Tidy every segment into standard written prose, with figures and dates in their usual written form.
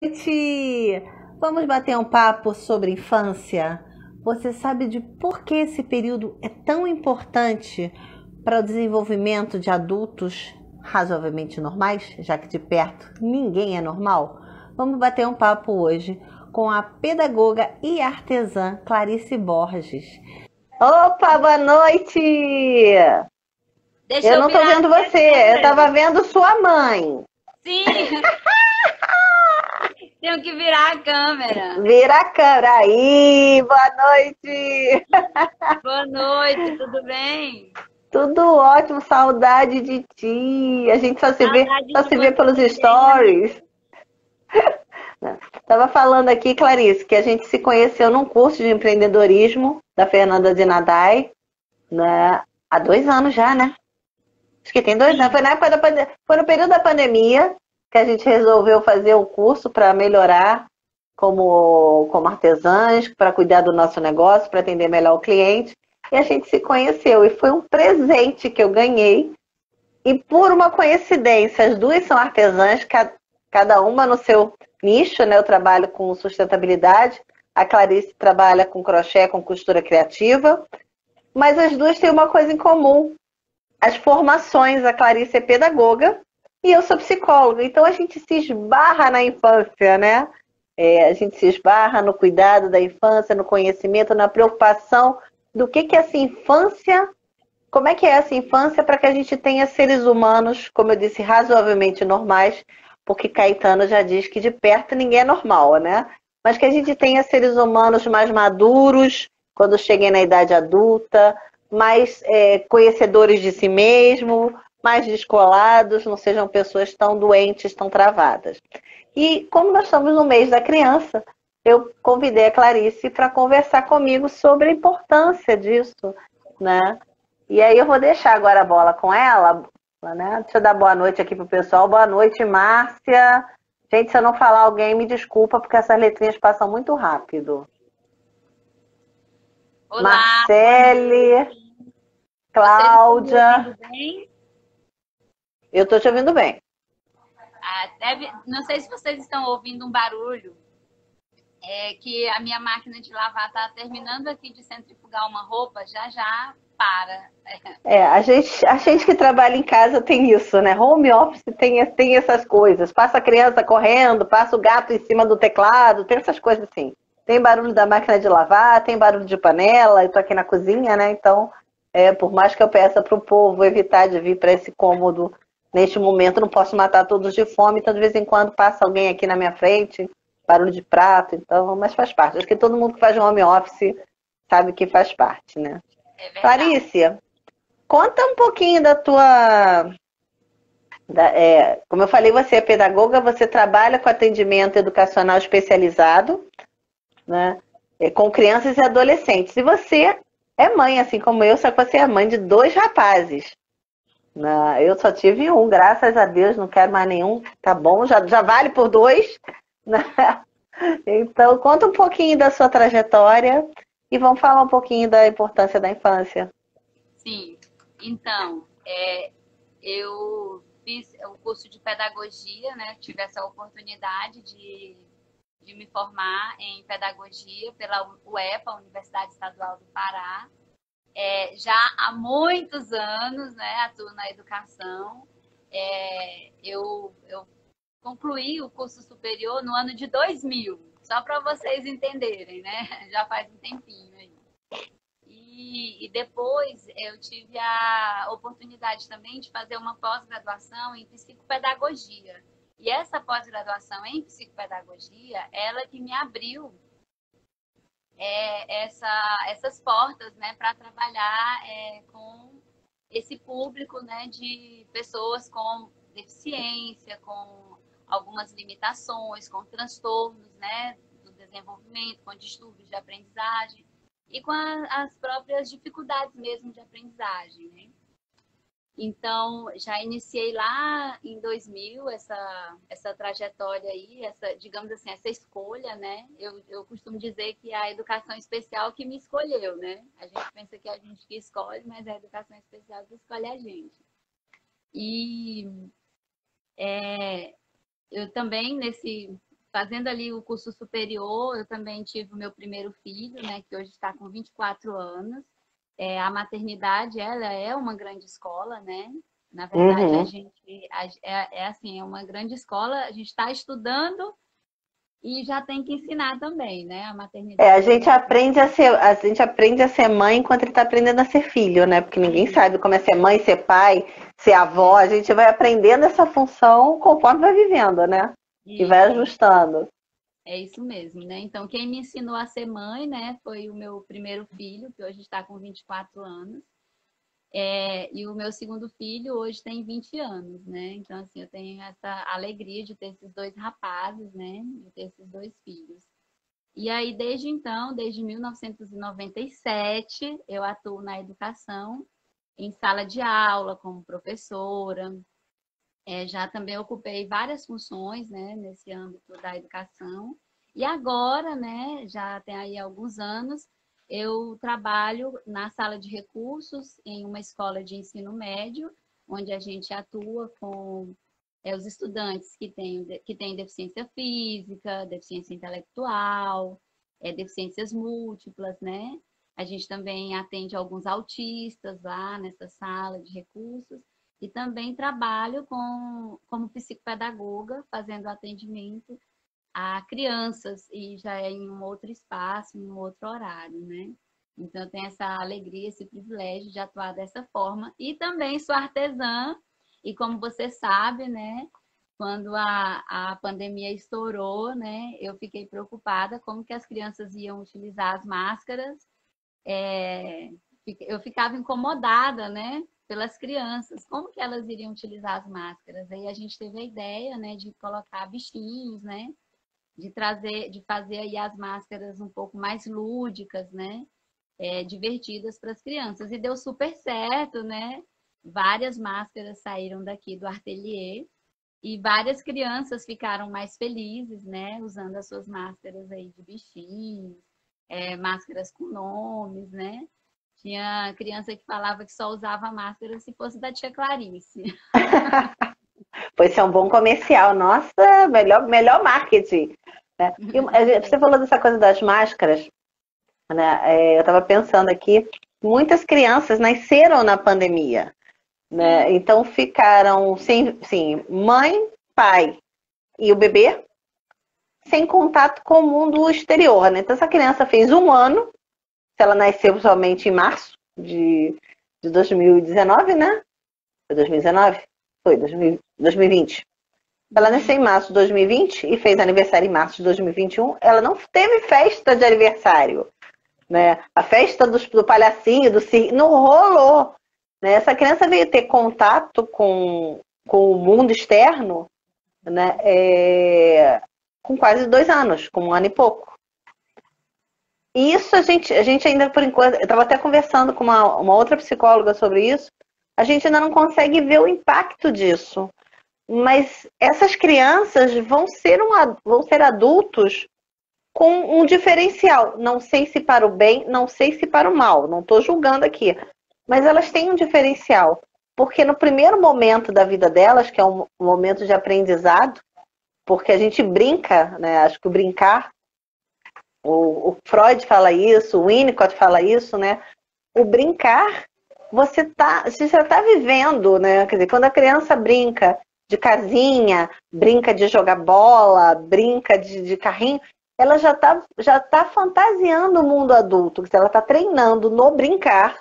Noite! Vamos bater um papo sobre infância? Você sabe de por que esse período é tão importante para o desenvolvimento de adultos razoavelmente normais, já que de perto ninguém é normal? Vamos bater um papo hoje com a pedagoga e artesã Clarice Borges. Opa, boa noite! Deixa Eu eu não estou virar vendo aqui a você, eu câmera. estava vendo sua mãe. Sim, tenho que virar a câmera. Vira a câmera aí, boa noite! Boa noite, tudo bem? Tudo ótimo, saudade de ti. A gente Saudade só de se vê você pelos também. stories. Tava falando aqui, Clarice, que a gente se conheceu num curso de empreendedorismo da Fernanda de Nadai, né? Há 2 anos já, né? Acho que tem 2 anos. Foi Sim, na época foi no período da pandemia que a gente resolveu fazer o curso para melhorar como artesãs, para cuidar do nosso negócio, para atender melhor o cliente. E a gente se conheceu e foi um presente que eu ganhei. E por uma coincidência, as duas são artesãs, cada uma no seu nicho, né? Eu trabalho com sustentabilidade, a Clarice trabalha com crochê, com costura criativa, mas as duas têm uma coisa em comum. As formações, a Clarice é pedagoga e eu sou psicóloga. Então a gente se esbarra na infância, né? A gente se esbarra no cuidado da infância, no conhecimento, na preocupação do que é essa infância, como é que é essa infância para que a gente tenha seres humanos, como eu disse, razoavelmente normais, porque Caetano já diz que de perto ninguém é normal, né? Mas que a gente tenha seres humanos mais maduros quando cheguem na idade adulta, mais conhecedores de si mesmo, mais descolados, não sejam pessoas tão doentes, tão travadas. E como nós estamos no mês da criança, eu convidei a Clarice para conversar comigo sobre a importância disso, né? E aí eu vou deixar agora a bola com ela, né? Deixa eu dar boa noite aqui pro pessoal. Boa noite, Márcia. Gente, se eu não falar alguém, me desculpa, porque essas letrinhas passam muito rápido. olá, boa Marcele, noite. Vocês estão me Cláudia. ouvindo bem? Eu tô te ouvindo bem. Não sei se vocês estão ouvindo um barulho, é que a minha máquina de lavar está terminando aqui de centrifugar uma roupa, já já para. A gente que trabalha em casa tem isso, né? Home office tem essas coisas. Passa a criança correndo, passa o gato em cima do teclado, tem essas coisas assim. Tem barulho da máquina de lavar, tem barulho de panela. Eu tô aqui na cozinha, né? Então, por mais que eu peça para o povo evitar de vir para esse cômodo neste momento, não posso matar todos de fome. Então, de vez em quando passa alguém aqui na minha frente, barulho de prato. Então, mas faz parte. Acho que todo mundo que faz home office sabe que faz parte, né? É verdade. Clarice, conta um pouquinho da tua. Como eu falei, você é pedagoga, você trabalha com atendimento educacional especializado, né? Com crianças e adolescentes. E você é mãe, assim como eu, só que você é mãe de dois rapazes. Né? Eu só tive um, graças a Deus, não quero mais nenhum, tá bom? Já vale por dois. Né? Então, conta um pouquinho da sua trajetória e vamos falar um pouquinho da importância da infância. Sim. Então, eu fiz o curso de pedagogia, né? Tive essa oportunidade de me formar em pedagogia pela UEPA, Universidade Estadual do Pará. Já há muitos anos, né? Atuo na educação. Eu concluí o curso superior no ano de 2000, só para vocês entenderem, né? Já faz um tempinho aí. E depois eu tive a oportunidade também de fazer uma pós-graduação em psicopedagogia. E essa pós-graduação em psicopedagogia, ela que me abriu essas portas, né, para trabalhar com esse público, né, de pessoas com deficiência, com algumas limitações, com transtornos, né, do desenvolvimento, com distúrbios de aprendizagem e com as próprias dificuldades mesmo de aprendizagem, né? Então, já iniciei lá em 2000 essa trajetória aí, digamos assim, essa escolha, né? Eu costumo dizer que é a educação especial que me escolheu, né? A gente pensa que é a gente que escolhe, mas é a educação especial que escolhe a gente. E eu também, fazendo ali o curso superior, eu também tive o meu primeiro filho, né, que hoje está com 24 anos. A maternidade, ela é uma grande escola, né? Na verdade, a Uhum. gente assim, é uma grande escola, a gente está estudando e já tem que ensinar também, né? A A maternidade, gente ela aprende a ser mãe enquanto ele está aprendendo a ser filho, né? Porque ninguém tem. sabe como é ser mãe, ser pai, ser avó. A gente vai aprendendo essa função conforme vai vivendo, né? E vai Isso. ajustando. É isso mesmo, né? Então, quem me ensinou a ser mãe, né, foi o meu primeiro filho, que hoje está com 24 anos. E o meu segundo filho hoje tem 20 anos, né? Então, assim, eu tenho essa alegria de ter esses dois rapazes, né? De ter esses dois filhos. E aí, desde então, desde 1997, eu atuo na educação, em sala de aula, como professora. Já também ocupei várias funções, né, nesse âmbito da educação. E agora, né, já tem aí alguns anos, eu trabalho na sala de recursos em uma escola de ensino médio, onde a gente atua com os estudantes que têm deficiência física, deficiência intelectual, deficiências múltiplas, né? A gente também atende alguns autistas lá nessa sala de recursos. E também trabalho como psicopedagoga, fazendo atendimento a crianças, e já é em um outro espaço, em um outro horário, né? Então, eu tenho essa alegria, esse privilégio de atuar dessa forma. E também sou artesã, e como você sabe, né? Quando a pandemia estourou, né? Eu fiquei preocupada como que as crianças iam utilizar as máscaras. É, eu ficava incomodada, né, pelas crianças, como que elas iriam utilizar as máscaras. Aí a gente teve a ideia, né, de colocar bichinhos, né, de fazer aí as máscaras um pouco mais lúdicas, né, divertidas para as crianças. E deu super certo, né? Várias máscaras saíram daqui do ateliê e várias crianças ficaram mais felizes, né, usando as suas máscaras aí de bichinhos, máscaras com nomes, né? Tinha criança que falava que só usava máscara se fosse da tia Clarice. Pois é um bom comercial. Nossa, melhor marketing. Né? Você falou dessa coisa das máscaras, né? Eu estava pensando aqui, muitas crianças nasceram na pandemia, né? Sim. Então ficaram sem, sim, mãe, pai e o bebê sem contato com o mundo exterior, né? Então essa criança fez um ano, se ela nasceu somente em março de 2019, né? Foi 2019? Foi 2020. Ela nasceu em Uhum. março de 2020 e fez aniversário em março de 2021. Ela não teve festa de aniversário, né? A festa do palhacinho, do circo, não rolou. Né? Essa criança veio ter contato com o mundo externo, né? Com quase 2 anos, com 1 ano e pouco. E isso a gente ainda, por enquanto, eu estava até conversando com uma outra psicóloga sobre isso, a gente ainda não consegue ver o impacto disso. Mas essas crianças vão ser adultos com um diferencial. Não sei se para o bem, não sei se para o mal. Não estou julgando aqui. Mas elas têm um diferencial. Porque no primeiro momento da vida delas, que é um momento de aprendizado, porque a gente brinca, né? Acho que o brincar, o Freud fala isso, o Winnicott fala isso, né? O brincar, você já está vivendo, né? Quer dizer, quando a criança brinca de casinha, brinca de jogar bola, brinca de carrinho, ela já tá fantasiando o mundo adulto, quer dizer, ela está treinando no brincar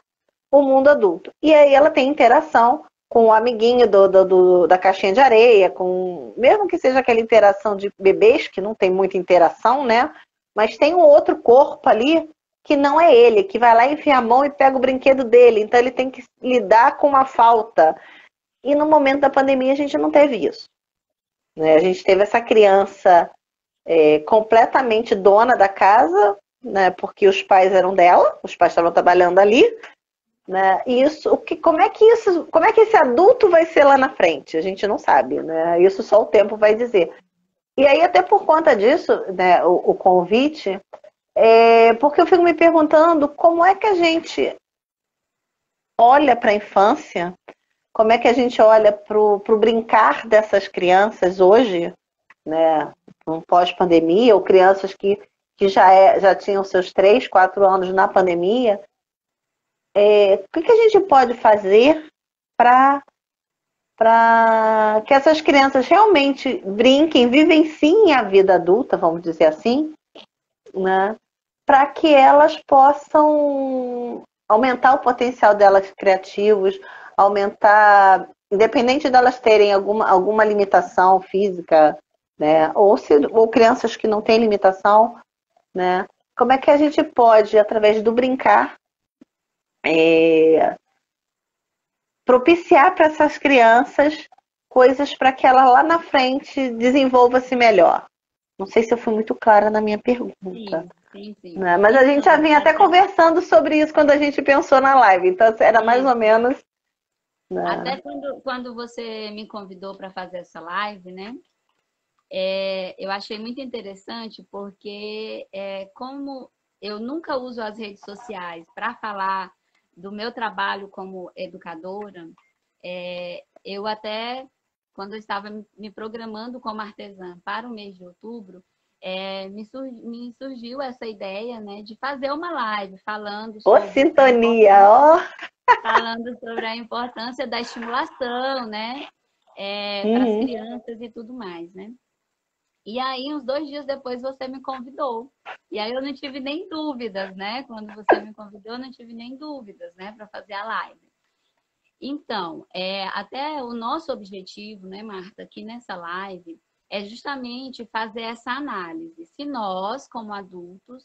o mundo adulto. E aí ela tem interação com o amiguinho da caixinha de areia, mesmo que seja aquela interação de bebês, que não tem muita interação, né? Mas tem um outro corpo ali que não é ele, que vai lá enfia a mão e pega o brinquedo dele. Então ele tem que lidar com uma falta. E no momento da pandemia a gente não teve isso. Né? A gente teve essa criança completamente dona da casa, né? Porque os pais eram dela, os pais estavam trabalhando ali. Né? E como é que esse adulto vai ser lá na frente? A gente não sabe, né? Isso só o tempo vai dizer. E aí, até por conta disso, né, o convite, porque eu fico me perguntando como é que a gente olha para a infância, como é que a gente olha para o brincar dessas crianças hoje, né? um pós-pandemia, ou crianças que já tinham seus 3, 4 anos na pandemia, o que a gente pode fazer para que essas crianças realmente brinquem, vivenciem a vida adulta, vamos dizer assim, né? Para que elas possam aumentar o potencial delas criativos, aumentar, independente delas terem alguma limitação física, né? Ou crianças que não têm limitação, né? Como é que a gente pode, através do brincar, propiciar para essas crianças coisas para que ela lá na frente desenvolva-se melhor? Não sei se eu fui muito clara na minha pergunta. Sim. Né? Mas a gente já vinha até conversando sobre isso quando a gente pensou na live. Então, era mais ou menos... Né? Até quando você me convidou para fazer essa live, né? Eu achei muito interessante porque como eu nunca uso as redes sociais para falar do meu trabalho como educadora, eu até, quando eu estava me programando como artesã para o mês de outubro, me surgiu essa ideia, né, de fazer uma live falando sobre sintonia, falando sobre a importância da estimulação, né, para as crianças e tudo mais, né? E aí, uns 2 dias depois, você me convidou. E aí, eu não tive nem dúvidas, né? Quando você me convidou, eu não tive nem dúvidas, né? Para fazer a live. Então, até o nosso objetivo, né, Marta, aqui nessa live, é justamente fazer essa análise. Se nós, como adultos,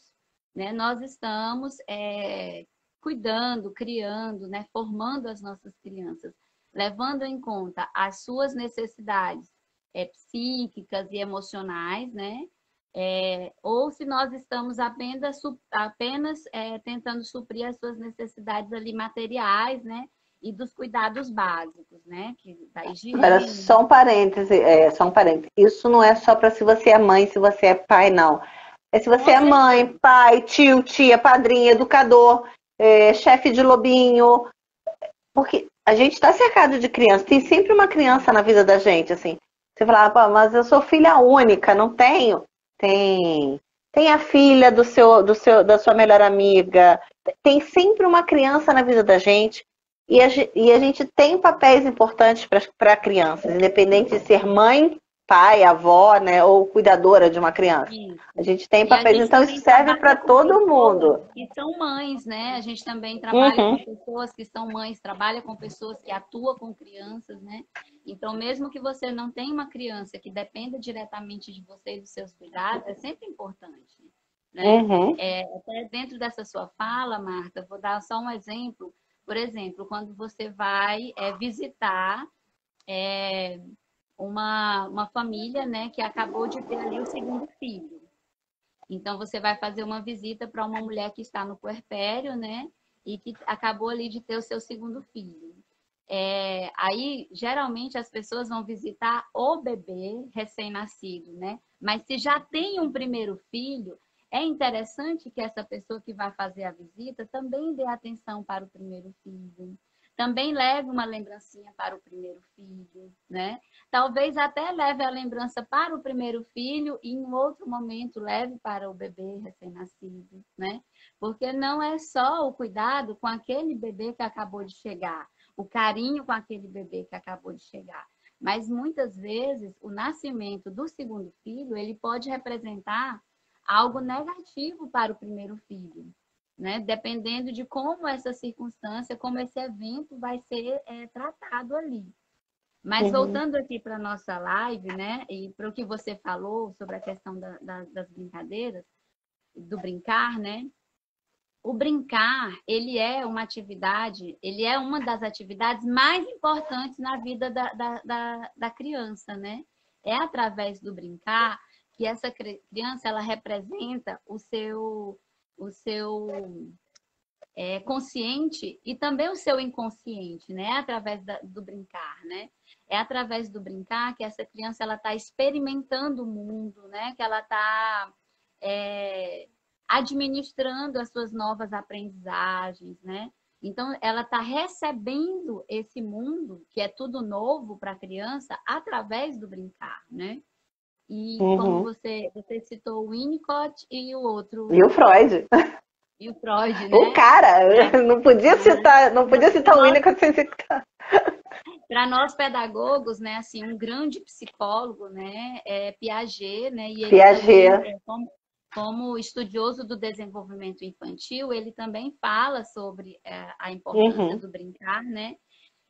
né, nós estamos cuidando, criando, né, formando as nossas crianças, levando em conta as suas necessidades psíquicas e emocionais, né? Ou se nós estamos apenas tentando suprir as suas necessidades ali materiais, né? E dos cuidados básicos, né? Da higiene. Agora, só um parêntese, Isso não é só para se você é mãe, se você é pai, não. É se você é mãe, pai, tio, tia, padrinho, educador, chefe de lobinho. Porque a gente está cercado de crianças. Tem sempre uma criança na vida da gente, assim. Você fala, mas eu sou filha única, não tenho? Tem a filha da sua melhor amiga. Tem sempre uma criança na vida da gente. E a gente tem papéis importantes para crianças, independente de ser mãe, pai, avó, né, ou cuidadora de uma criança. Isso. A gente tem papéis, então isso serve para todo mundo. E são mães, né? A gente também trabalha com pessoas que são mães, trabalha com pessoas que atuam com crianças, né? Então, mesmo que você não tenha uma criança que dependa diretamente de você e dos seus cuidados, é sempre importante, né? Até dentro dessa sua fala, Marta, vou dar só um exemplo. Por exemplo, quando você vai visitar uma família, né, que acabou de ter ali o segundo filho. Então, você vai fazer uma visita para uma mulher que está no puerpério, né, e que acabou ali de ter o seu segundo filho. Aí, geralmente, as pessoas vão visitar o bebê recém-nascido, né? Mas se já tem um primeiro filho, é interessante que essa pessoa que vai fazer a visita também dê atenção para o primeiro filho. Também leve uma lembrancinha para o primeiro filho, né? Talvez até leve a lembrança para o primeiro filho e em outro momento leve para o bebê recém-nascido, né? Porque não é só o cuidado com aquele bebê que acabou de chegar, o carinho com aquele bebê que acabou de chegar. Mas muitas vezes o nascimento do segundo filho, ele pode representar algo negativo para o primeiro filho, né? Dependendo de como essa circunstância, como esse evento vai ser tratado ali. Mas voltando aqui para a nossa live, né? E para o que você falou sobre a questão das brincadeiras, do brincar, né? O brincar, ele é uma atividade, ele é uma das atividades mais importantes na vida da criança, né? É através do brincar que essa criança, ela representa o seu consciente e também o seu inconsciente, né? Através do brincar, né? É através do brincar que essa criança, ela está experimentando o mundo, né? Que ela está administrando as suas novas aprendizagens, né? Então, ela está recebendo esse mundo, que é tudo novo para a criança, através do brincar, né? E como Uhum. você citou o Winnicott e o outro, E o Freud. e o Freud, O né? cara, não podia citar, não podia Para citar o nós, Winnicott sem citar. para nós pedagogos, né, assim, um grande psicólogo, né, é Piaget, né, e ele também, Piaget. como estudioso do desenvolvimento infantil, ele também fala sobre a importância Uhum. do brincar, né?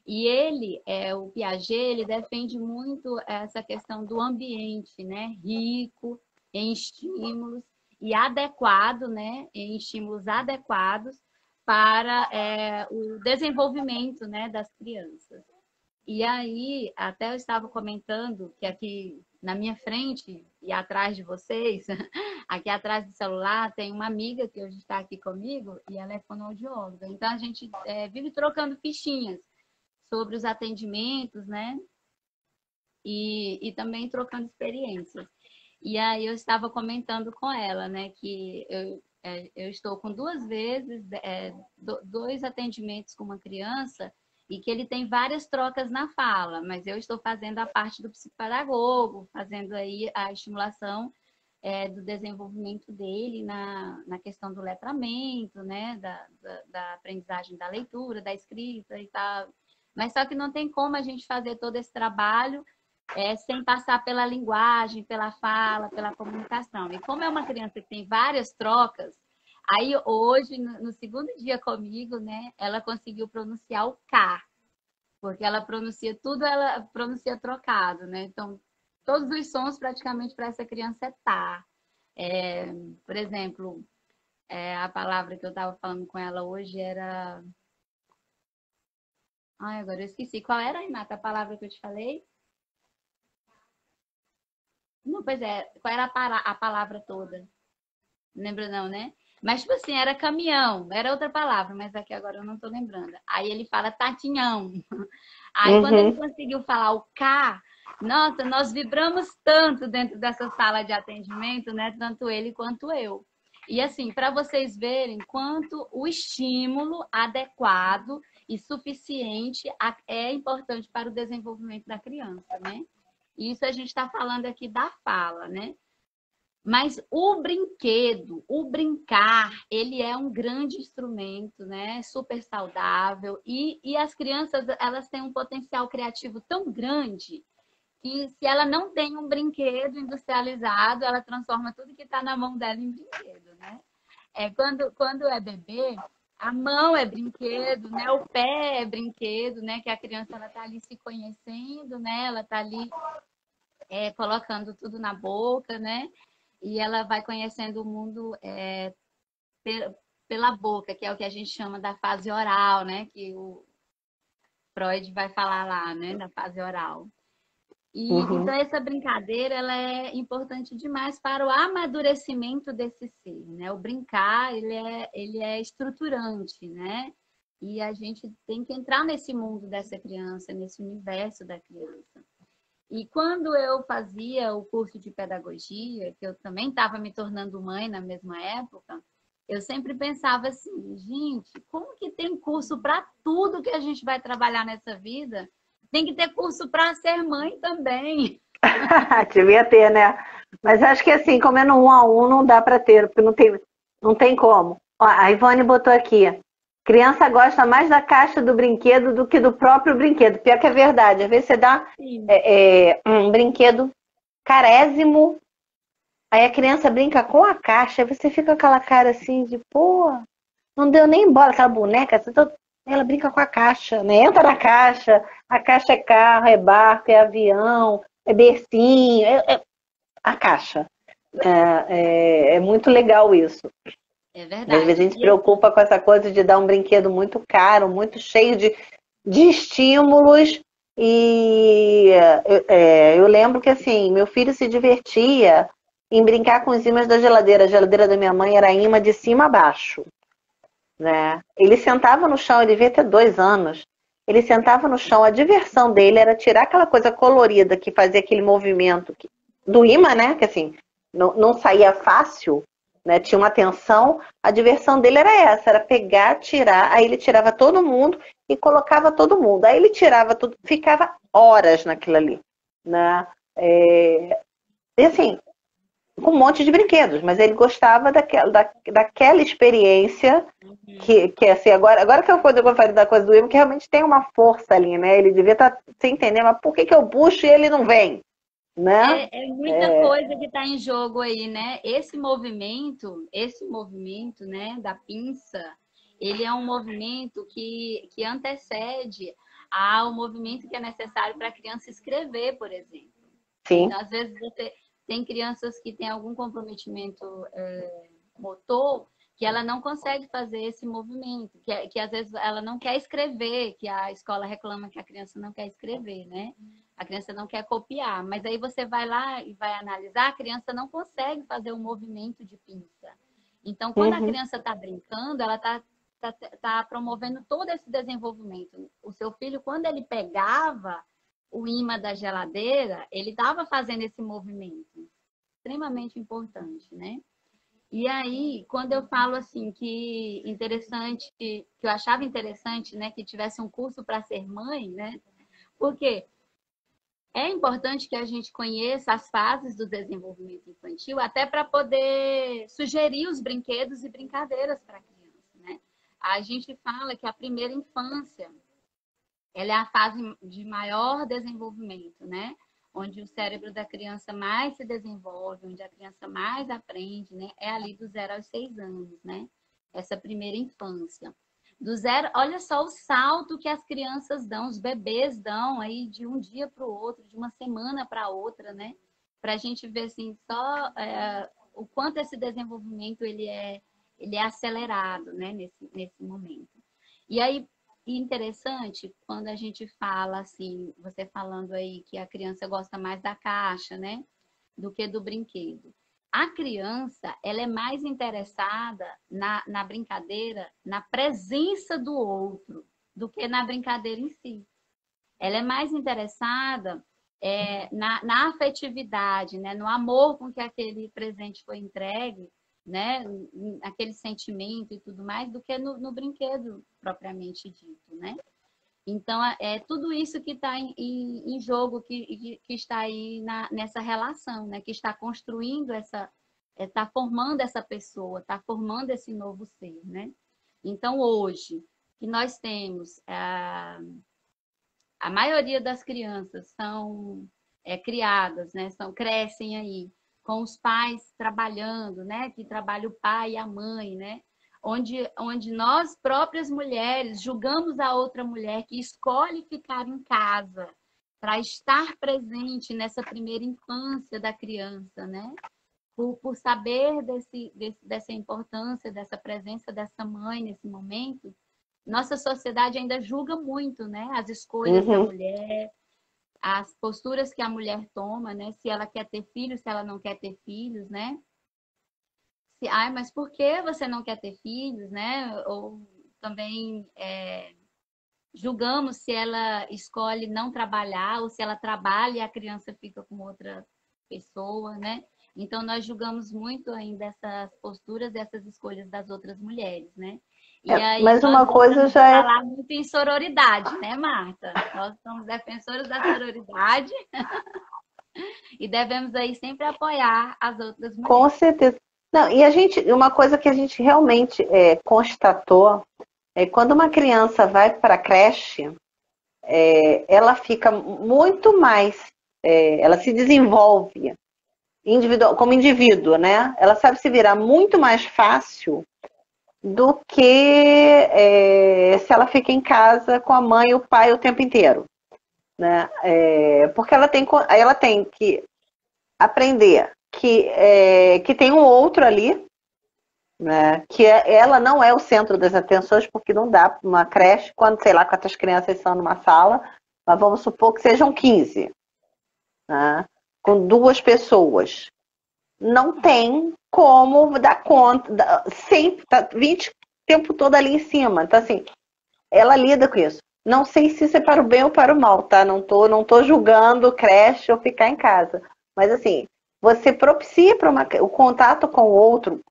E ele, o Piaget, ele defende muito essa questão do ambiente, né, rico em estímulos e adequado, né, em estímulos adequados para o desenvolvimento, né, das crianças. E aí, até eu estava comentando que aqui na minha frente e atrás de vocês, aqui atrás do celular, tem uma amiga que hoje está aqui comigo e ela é fonoaudióloga. Então, a gente vive trocando fichinhas sobre os atendimentos, né? E também trocando experiências. E aí eu estava comentando com ela, né, que eu estou com duas vezes, dois atendimentos com uma criança e que ele tem várias trocas na fala, mas eu estou fazendo a parte do psicopedagogo, fazendo aí a estimulação do desenvolvimento dele na questão do letramento, né, da aprendizagem da leitura, da escrita e tal. Mas só que não tem como a gente fazer todo esse trabalho sem passar pela linguagem, pela fala, pela comunicação. E como é uma criança que tem várias trocas, aí hoje, no segundo dia comigo, né, ela conseguiu pronunciar o K, porque ela pronuncia tudo, ela pronuncia trocado, né? Então, todos os sons praticamente para essa criança é tá. Por exemplo, a palavra que eu estava falando com ela hoje era. Ai, agora eu esqueci. Qual era, Renata, a palavra que eu te falei? Não, pois é. Qual era a palavra toda? Não lembro não, né? Mas, tipo assim, era caminhão. Era outra palavra, mas aqui agora eu não tô lembrando. Aí ele fala tatinhão. Aí quando ele Uhum. conseguiu falar o K, nossa, nós vibramos tanto dentro dessa sala de atendimento, né? Tanto ele quanto eu. E assim, para vocês verem quanto o estímulo adequado e suficiente é importante para o desenvolvimento da criança, né? Isso a gente está falando aqui da fala, né? Mas o brinquedo, o brincar, ele é um grande instrumento, né? Super saudável. E as crianças, elas têm um potencial criativo tão grande que se ela não tem um brinquedo industrializado, ela transforma tudo que está na mão dela em brinquedo, né? Quando é bebê, a mão é brinquedo, né? O pé é brinquedo, né? Que a criança ela tá ali se conhecendo, né? Ela tá ali colocando tudo na boca, né? E ela vai conhecendo o mundo pela boca, que é o que a gente chama da fase oral, né? Que o Freud vai falar lá, né? Da fase oral. E então Uhum. essa brincadeira ela é importante demais para o amadurecimento desse ser, né? O brincar ele é estruturante, né? E a gente tem que entrar nesse mundo dessa criança, nesse universo da criança. E quando eu fazia o curso de pedagogia, que eu também estava me tornando mãe na mesma época, eu sempre pensava assim, gente, como que tem curso para tudo que a gente vai trabalhar nessa vida? Tem que ter curso para ser mãe também. Devia ter, né? Mas acho que assim, comendo um a um não dá para ter, porque não tem como. Ó, a Ivone botou aqui. Criança gosta mais da caixa do brinquedo do que do próprio brinquedo. Pior que é verdade. Às vezes você dá Sim, um brinquedo carésimo, aí a criança brinca com a caixa, aí você fica com aquela cara assim de, pô, não deu nem bola, aquela boneca, ela brinca com a caixa, né? Entra na caixa, a caixa é carro, é barco, é avião, é bercinho, a caixa. É muito legal isso. é Às vezes a verdade. gente se E assim, preocupa com essa coisa de dar um brinquedo muito caro, muito cheio de estímulos. E eu lembro que assim, meu filho se divertia em brincar com os ímãs da geladeira. A geladeira da minha mãe era imã de cima a baixo, né? Ele sentava no chão, ele devia ter 2 anos. Ele sentava no chão, a diversão dele era tirar aquela coisa colorida que fazia aquele movimento do imã, né? Que assim, não saía fácil, né? Tinha uma tensão. A diversão dele era essa, era pegar, tirar. Aí ele tirava todo mundo e colocava todo mundo. Aí ele tirava tudo, ficava horas naquilo ali, né? E assim, com um monte de brinquedos, mas ele gostava daquela experiência que assim, agora que eu falei da coisa do Ivo, que realmente tem uma força ali, né? Ele devia estar sem entender, mas por que eu puxo e ele não vem, né? É muita coisa que está em jogo aí, né? Esse movimento, né, da pinça, ele é um movimento que antecede ao movimento que é necessário para a criança escrever, por exemplo. Sim. Então, às vezes, você tem crianças que têm algum comprometimento motor que ela não consegue fazer esse movimento, que às vezes ela não quer escrever, que a escola reclama que a criança não quer escrever, né? A criança não quer copiar, mas aí você vai lá e vai analisar, a criança não consegue fazer um movimento de pinça. Então, quando a criança está brincando, ela está promovendo todo esse desenvolvimento. O seu filho, quando ele pegava o imã da geladeira, ele estava fazendo esse movimento extremamente importante, né? E aí, quando eu falo assim que interessante, que eu achava interessante, né, que tivesse um curso para ser mãe, né? Porque é importante que a gente conheça as fases do desenvolvimento infantil, até para poder sugerir os brinquedos e brincadeiras para a criança, né? A gente fala que a primeira infância, ela é a fase de maior desenvolvimento, né? Onde o cérebro da criança mais se desenvolve, onde a criança mais aprende, né? É ali do 0 aos 6 anos, né? Essa primeira infância. Do 0, olha só o salto que as crianças dão, os bebês dão aí de um dia para o outro, de uma semana para outra, né? Para a gente ver assim só o quanto esse desenvolvimento ele é acelerado, né? Nesse momento. E aí interessante quando a gente fala assim, você falando aí que a criança gosta mais da caixa, né? Do que do brinquedo. A criança, ela é mais interessada na brincadeira, na presença do outro, do que na brincadeira em si. Ela é mais interessada na afetividade, né? No amor com que aquele presente foi entregue, né? Aquele sentimento e tudo mais, do que no brinquedo propriamente dito, né? Então, é tudo isso que está em jogo, que está aí nessa relação, né? Que está construindo está formando essa pessoa, está formando esse novo ser, né? Então, hoje, que nós temos, a maioria das crianças são criadas, né? Crescem aí, com os pais trabalhando, né? Que trabalha o pai e a mãe, né? Onde nós próprias mulheres julgamos a outra mulher que escolhe ficar em casa para estar presente nessa primeira infância da criança, né? Por saber dessa importância, dessa presença dessa mãe nesse momento, nossa sociedade ainda julga muito, né? As escolhas da mulher, as posturas que a mulher toma, né? Se ela quer ter filhos, se ela não quer ter filhos, né? Mas por que você não quer ter filhos, né? Ou também julgamos se ela escolhe não trabalhar ou se ela trabalha e a criança fica com outra pessoa, né? Então nós julgamos muito ainda essas posturas, essas escolhas das outras mulheres, né? E aí mas nós uma coisa já é falar muito em sororidade, né, Marta? Nós somos defensores da sororidade e devemos aí sempre apoiar as outras mulheres. Com certeza. Não, e uma coisa que a gente realmente constatou é quando uma criança vai para a creche, ela fica muito mais, ela se desenvolve como indivíduo, né? Ela sabe se virar muito mais fácil do que se ela fica em casa com a mãe e o pai o tempo inteiro, né? Porque ela tem que aprender que tem um outro ali, né? Que ela não é o centro das atenções, porque não dá uma creche quando, sei lá, quantas crianças são numa sala, mas vamos supor que sejam 15, né? Com 2 pessoas. Não tem como dar conta, sempre, tá 20 o tempo todo ali em cima. Então, assim, ela lida com isso. Não sei se isso é para o bem ou para o mal, tá? Não tô julgando creche ou ficar em casa. Mas, assim, você propicia para o contato com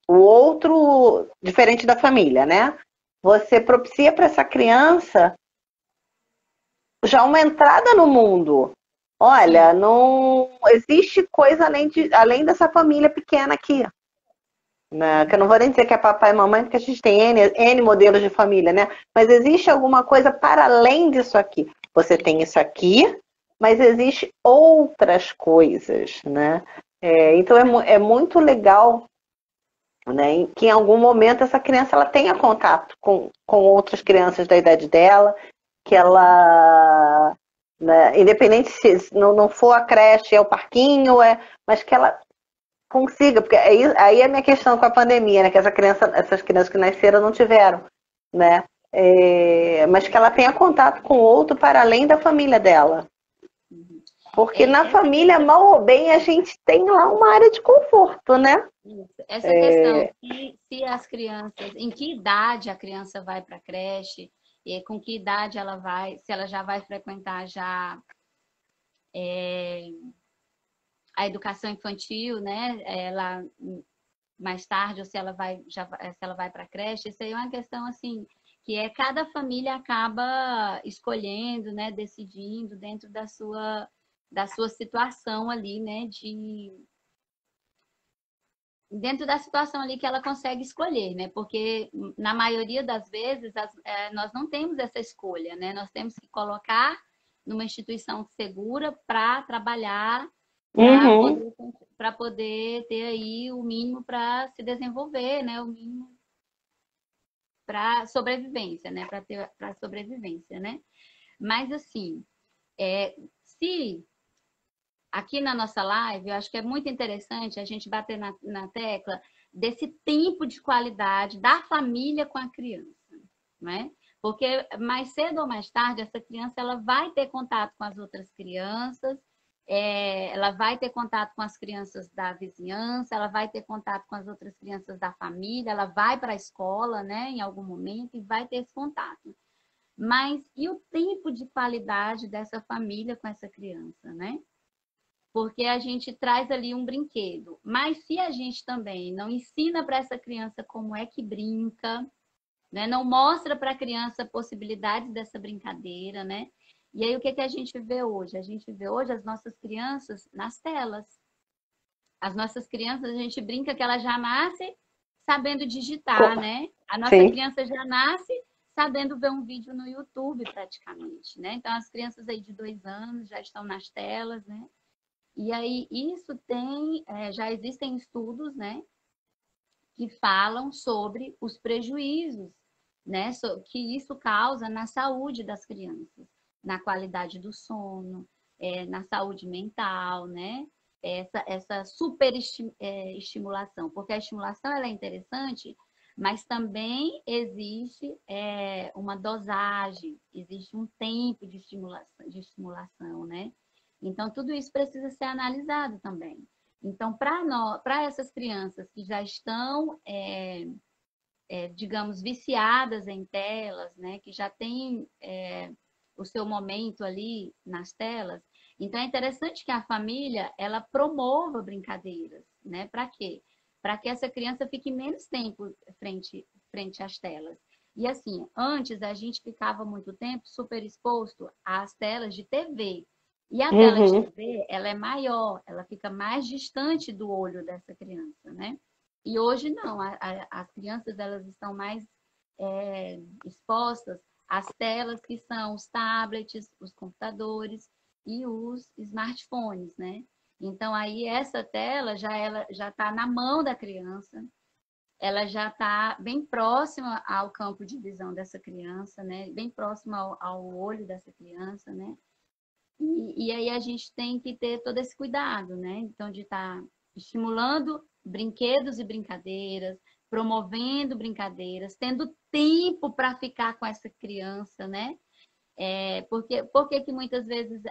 o outro diferente da família, né? Você propicia para essa criança já uma entrada no mundo, olha, não existe coisa além dessa família pequena aqui. Né? Que eu não vou nem dizer que é papai e mamãe, porque a gente tem N modelos de família, né? Mas existe alguma coisa para além disso aqui. Você tem isso aqui, mas existe outras coisas, né? Então é muito legal, né, que em algum momento essa criança ela tenha contato com outras crianças da idade dela, que ela, né, independente se não for a creche, é o parquinho, mas que ela consiga, porque aí é a minha questão com a pandemia, né, que essas crianças que nasceram não tiveram, né, mas que ela tenha contato com outro para além da família dela. Porque na família, mal ou bem, a gente tem lá uma área de conforto, né? Essa questão, se as crianças, em que idade a criança vai para a creche, com que idade ela vai, se ela já vai frequentar já a educação infantil, né? Ela mais tarde, ou se ela vai, se ela vai para a creche, isso aí é uma questão assim, que cada família acaba escolhendo, né? Decidindo dentro da sua situação ali, né? Dentro da situação ali que ela consegue escolher, né? Porque na maioria das vezes nós não temos essa escolha, né? Nós temos que colocar numa instituição segura para trabalhar, para poder ter aí o mínimo para se desenvolver, né? O mínimo para sobrevivência, né? Para sobrevivência, né? Mas assim, se aqui na nossa live, eu acho que é muito interessante a gente bater na tecla desse tempo de qualidade da família com a criança, né? Porque mais cedo ou mais tarde, essa criança ela vai ter contato com as outras crianças, ela vai ter contato com as crianças da vizinhança, ela vai ter contato com as outras crianças da família, ela vai para a escola, né, em algum momento, e vai ter esse contato. Mas e o tempo de qualidade dessa família com essa criança, né? Porque a gente traz ali um brinquedo. Mas se a gente também não ensina para essa criança como é que brinca, né? Não mostra para a criança possibilidades dessa brincadeira, né? E aí o que a gente vê hoje? A gente vê hoje as nossas crianças nas telas. As nossas crianças, a gente brinca que ela já nasce sabendo digitar, né? A nossa criança já nasce sabendo ver um vídeo no YouTube, praticamente, né? Então, as crianças aí de 2 anos já estão nas telas, né? E aí, isso já existem estudos, né, que falam sobre os prejuízos, né, que isso causa na saúde das crianças, na qualidade do sono, na saúde mental, né, essa super estimulação, porque a estimulação ela é interessante, mas também existe uma dosagem, existe um tempo de estimulação, né? Então, tudo isso precisa ser analisado também. Então, para essas crianças que já estão, digamos, viciadas em telas, né, que já têm o seu momento ali nas telas, então é interessante que a família ela promova brincadeiras, né? Para quê? Para que essa criança fique menos tempo frente às telas. E assim, antes a gente ficava muito tempo super exposto às telas de TV. E a tela de TV, ela é maior, ela fica mais distante do olho dessa criança, né? E hoje não, as crianças elas estão mais expostas às telas que são os tablets, os computadores e os smartphones, né? Então aí essa tela ela já está na mão da criança, ela já está bem próxima ao campo de visão dessa criança, né? Bem próxima ao olho dessa criança, né? E aí a gente tem que ter todo esse cuidado, né? Então, de estar estimulando brinquedos e brincadeiras, promovendo brincadeiras, tendo tempo para ficar com essa criança, né? Por que muitas vezes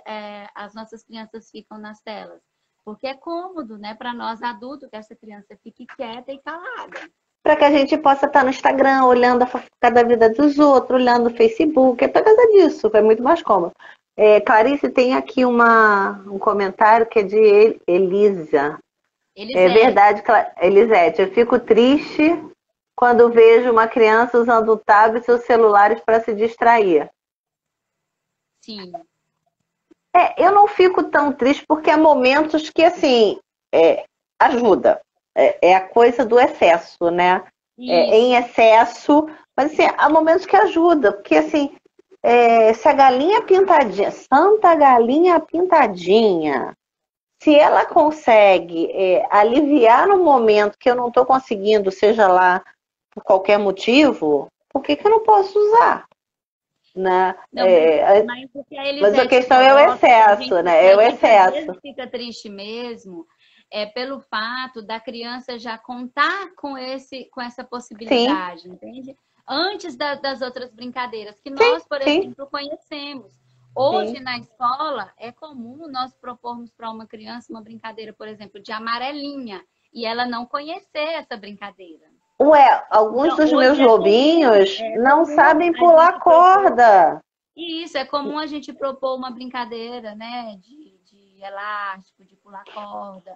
as nossas crianças ficam nas telas? Porque é cômodo, né, para nós adultos que essa criança fique quieta e calada. Para que a gente possa estar no Instagram, olhando a fofoca da vida dos outros, olhando o Facebook, é por causa disso, é muito mais cômodo. Clarice, tem aqui um comentário que é de Elisa. É verdade, Elisete, eu fico triste quando vejo uma criança usando o tablet e seus celulares para se distrair. Sim. Eu não fico tão triste porque há momentos que, assim, ajuda. É a coisa do excesso, né? Em excesso, mas assim, há momentos que ajuda, porque assim, se a galinha pintadinha, Santa Galinha Pintadinha, se ela consegue aliviar no momento que eu não estou conseguindo, seja lá por qualquer motivo, por que que eu não posso usar? Né? Não, mas o que a Mas a Elisete questão é o coloca, excesso, né? É o a gente às vezes excesso. fica triste mesmo, pelo fato da criança já contar com essa Sim, possibilidade, entende? Antes das outras brincadeiras, que sim, nós, por sim, exemplo, conhecemos. Hoje, sim. na escola, é comum nós propormos para uma criança uma brincadeira, por exemplo, de amarelinha, e ela não conhecer essa brincadeira. Ué, alguns Então, dos hoje meus lobinhos é não comum sabem a pular gente propor. corda. E isso, é comum a gente propor uma brincadeira, né, de elástico, de pular corda.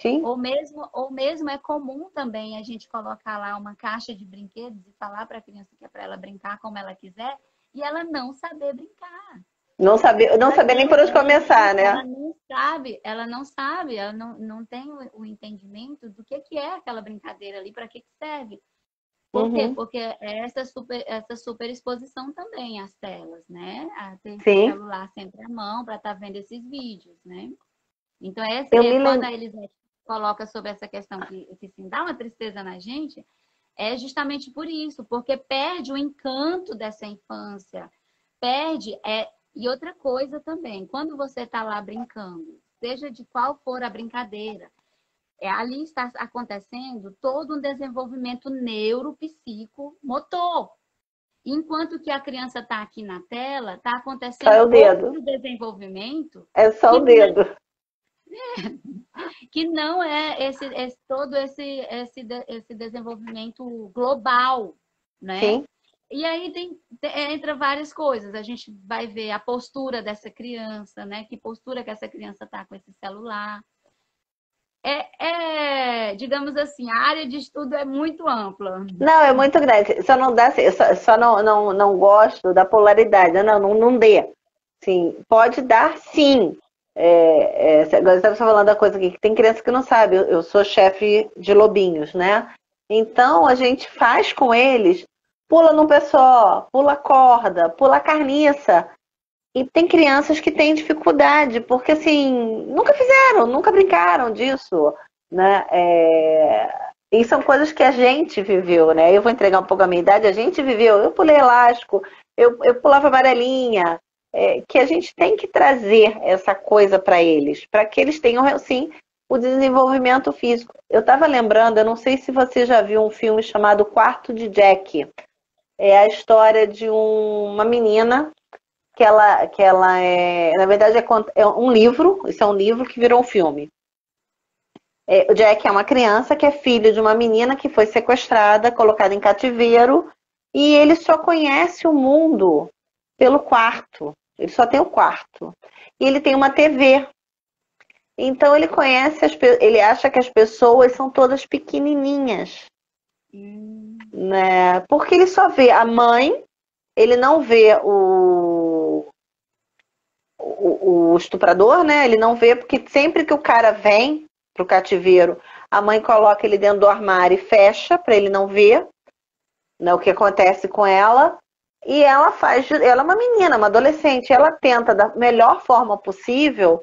Sim. Ou mesmo é comum também a gente colocar lá uma caixa de brinquedos e falar para a criança que é para ela brincar como ela quiser e ela não saber brincar. Não saber nem por onde começar, né? Ela não tem o entendimento do que é aquela brincadeira ali, para que serve. Por quê? Uhum. Porque é essa superexposição também às telas, né? A ter esse Sim. celular sempre à mão para estar vendo esses vídeos, né? Então, Eu me quando lembro. a Elisete coloca sobre essa questão que sim, dá uma tristeza na gente, é justamente por isso, porque perde o encanto dessa infância, perde. E outra coisa também, quando você está lá brincando, seja de qual for a brincadeira, ali está acontecendo todo um desenvolvimento neuropsicomotor. Enquanto que a criança está aqui na tela, está Só é acontecendo o dedo. outro desenvolvimento É só que, o dedo. que não é todo esse desenvolvimento global, né? Sim. E aí entra várias coisas. A gente vai ver a postura dessa criança, né? Que postura que essa criança está com esse celular. Digamos assim, a área de estudo é muito ampla. Não, é muito grande. Só não dá, só não gosto da polaridade. Não dê. Sim, pode dar sim. Agora você estava falando da coisa aqui, que tem criança que não sabe. Eu sou chefe de lobinhos, né? Então a gente faz com eles, pula num pé só, pula corda, pula carniça. E tem crianças que têm dificuldade, porque assim, nunca fizeram, nunca brincaram disso, né? E são coisas que a gente viveu, né? Eu vou entregar um pouco a minha idade, a gente viveu. Eu pulei elástico, eu pulava amarelinha, que a gente tem que trazer essa coisa para eles, para que eles tenham, sim, o desenvolvimento físico. Eu estava lembrando, eu não sei se você já viu um filme chamado Quarto de Jack. É a história de uma menina que ela na verdade é um livro, isso é um livro que virou um filme. O Jack é uma criança que é filho de uma menina que foi sequestrada, colocada em cativeiro, e ele só conhece o mundo pelo quarto. Ele só tem o quarto. E ele tem uma TV. Então ele conhece ele acha que as pessoas são todas pequenininhas, né? Porque ele só vê a mãe, ele não vê o estuprador, né? Ele não vê, porque sempre que o cara vem pro cativeiro, a mãe coloca ele dentro do armário e fecha para ele não ver, né, o que acontece com ela. E ela ela é uma menina, uma adolescente, ela tenta da melhor forma possível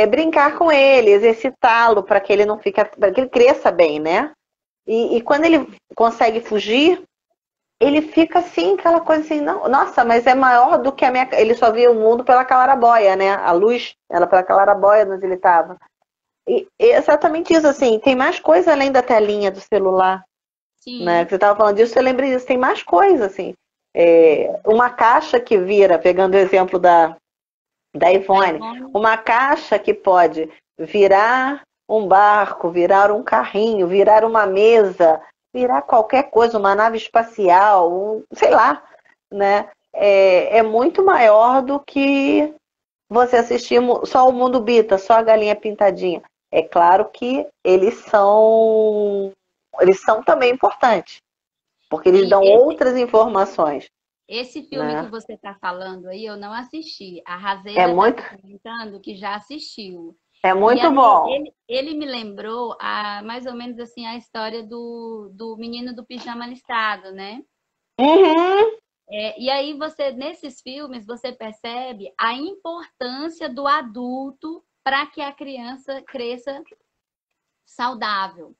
brincar com ele, exercitá-lo para que ele não fique, para que ele cresça bem, né? E quando ele consegue fugir, ele fica assim, aquela coisa assim, não, nossa, mas é maior do que a minha. Ele só via o mundo pela clarabóia, né? A luz, ela pela clarabóia onde ele estava. E exatamente isso, assim, tem mais coisa além da telinha do celular, né? Sim. Que você estava falando disso, eu lembrei disso, tem mais coisa, assim. Uma caixa que vira, pegando o exemplo da Ivone, uma caixa que pode virar um barco, virar um carrinho, virar uma mesa, virar qualquer coisa, uma nave espacial, sei lá, né? É muito maior do que você assistir só o Mundo Bita, só a Galinha Pintadinha. É claro que eles são também importantes, porque eles Sim, dão outras informações. Esse filme que né? você está falando aí, eu não assisti. A É Razeira está muito, aqui comentando que já assistiu. é E muito aí bom. ele me lembrou mais ou menos assim a história do menino do pijama listrado, né? Uhum, E aí você, nesses filmes, você percebe a importância do adulto para que a criança cresça saudável,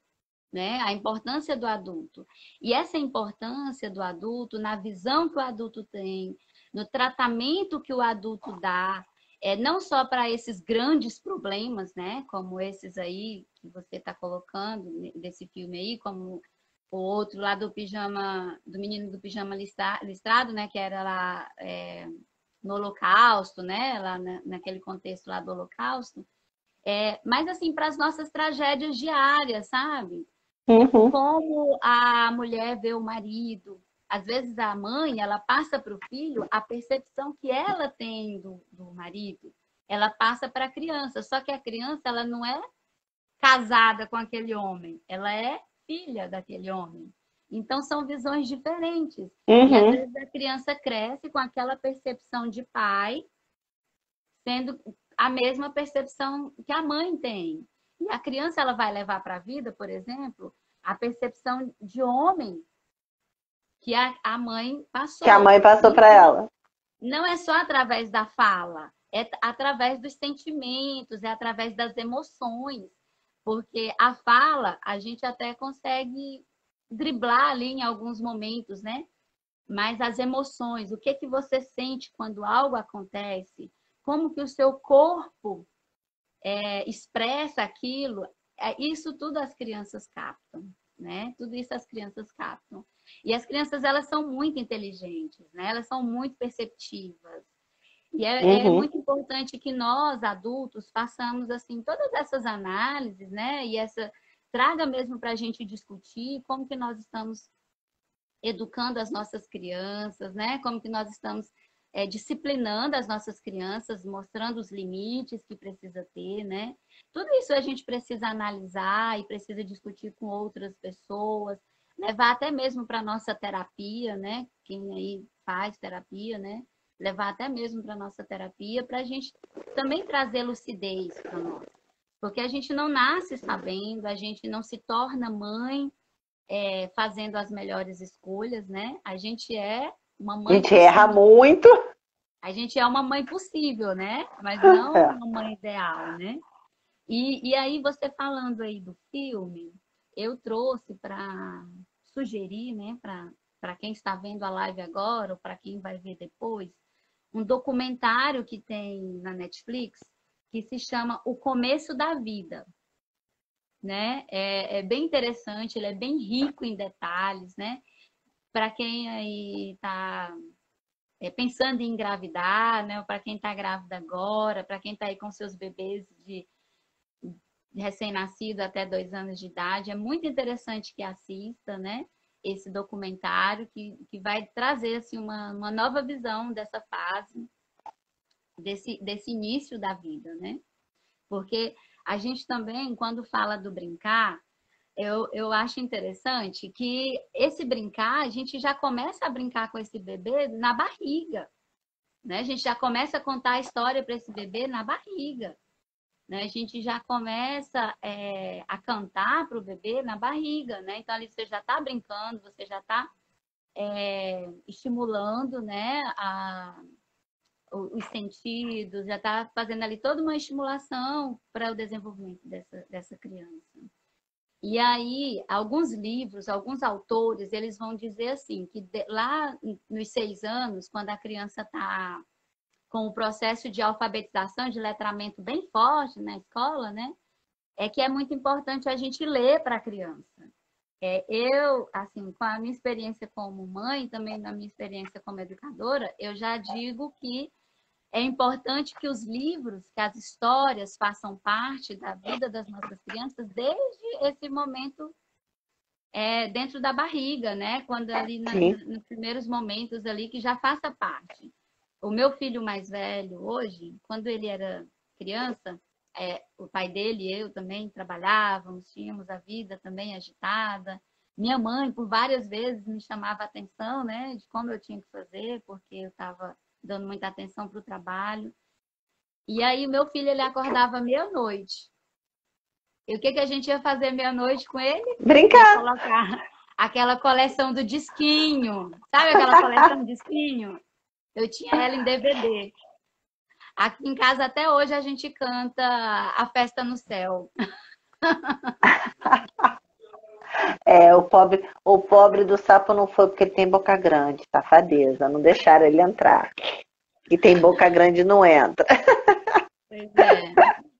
né? A importância do adulto. E essa importância do adulto, na visão que o adulto tem, no tratamento que o adulto dá, não só para esses grandes problemas, né? Como esses aí que você está colocando desse filme aí, como o outro lá do pijama, do menino do pijama listrado, né? Que era lá no Holocausto, né? Lá naquele contexto lá do Holocausto. Mas assim, para as nossas tragédias diárias, sabe? uhum. Como a mulher vê o marido. Às vezes a mãe, ela passa para o filho a percepção que ela tem do marido. Ela passa para a criança, só que a criança ela não é casada com aquele homem, ela é filha daquele homem. Então são visões diferentes. E às Uhum. vezes a criança cresce com aquela percepção de pai, sendo a mesma percepção que a mãe tem. E a criança ela vai levar para a vida, por exemplo, a percepção de homem que a mãe Que a passou. mãe passou para Isso ela. não é só através da fala, é através dos sentimentos, é através das emoções. Porque a fala, a gente até consegue driblar ali em alguns momentos, né? Mas as emoções, o que que você sente quando algo acontece, como que o seu corpo expressa aquilo, isso tudo as crianças captam, né? Tudo isso as crianças captam. E as crianças, elas são muito inteligentes, né? Elas são muito perceptivas. E é Uhum. muito importante que nós, adultos, façamos, assim, todas essas análises, né? E traga mesmo para a gente discutir como que nós estamos educando as nossas crianças, né? Como que nós estamos disciplinando as nossas crianças, mostrando os limites que precisa ter, né? Tudo isso a gente precisa analisar e precisa discutir com outras pessoas, levar até mesmo para nossa terapia, né? Quem aí faz terapia, né? Levar até mesmo para nossa terapia, para a gente também trazer lucidez para nós. Porque a gente não nasce sabendo, a gente não se torna mãe fazendo as melhores escolhas, né? A gente é uma A mãe gente erra possível. muito. A gente é uma mãe possível, né? Mas não É. uma mãe ideal, né? E aí, você falando aí do filme, eu trouxe para sugerir, né, para quem está vendo a live agora, ou para quem vai ver depois, um documentário que tem na Netflix que se chama O Começo da Vida, né? É bem interessante, ele é bem rico em detalhes, né? Para quem aí está pensando em engravidar, né? Para quem está grávida agora, para quem está aí com seus bebês de recém-nascido até 2 anos de idade, é muito interessante que assista, né? Esse documentário que vai trazer assim, uma nova visão dessa fase, desse início da vida, né? Porque a gente também, quando fala do brincar, eu acho interessante que esse brincar, a gente já começa a brincar com esse bebê na barriga, né? A gente já começa a contar a história para esse bebê na barriga, né? A gente já começa a cantar para o bebê na barriga, né? Então ali você já está brincando, você já está estimulando, né? Os sentidos, já está fazendo ali toda uma estimulação para o desenvolvimento dessa criança. E aí, alguns livros, alguns autores, eles vão dizer assim, que lá nos 6 anos, quando a criança está com o processo de alfabetização, de letramento bem forte na escola, né? É que é muito importante a gente ler para a criança. Eu, assim, com a minha experiência como mãe, também na minha experiência como educadora, eu já digo que é importante que os livros, que as histórias façam parte da vida das nossas crianças desde esse momento dentro da barriga, né? Quando ali Sim. nos primeiros momentos ali que já faça parte. O meu filho mais velho hoje, quando ele era criança, o pai dele e eu também trabalhávamos, tínhamos a vida também agitada, Minha mãe, por várias vezes, me chamava a atenção, né, de como eu tinha que fazer, porque eu estava dando muita atenção para o trabalho. E aí, meu filho, ele acordava meia-noite. E o que que a gente ia fazer meia-noite com ele? Ia Brincar. colocar aquela coleção do disquinho. Sabe aquela coleção do disquinho? Eu tinha ela em DVD. Aqui em casa, até hoje, a gente canta A Festa no Céu. O pobre do sapo não foi porque ele tem boca grande, safadeza. Não deixaram ele entrar. E tem boca grande não entra. Pois é.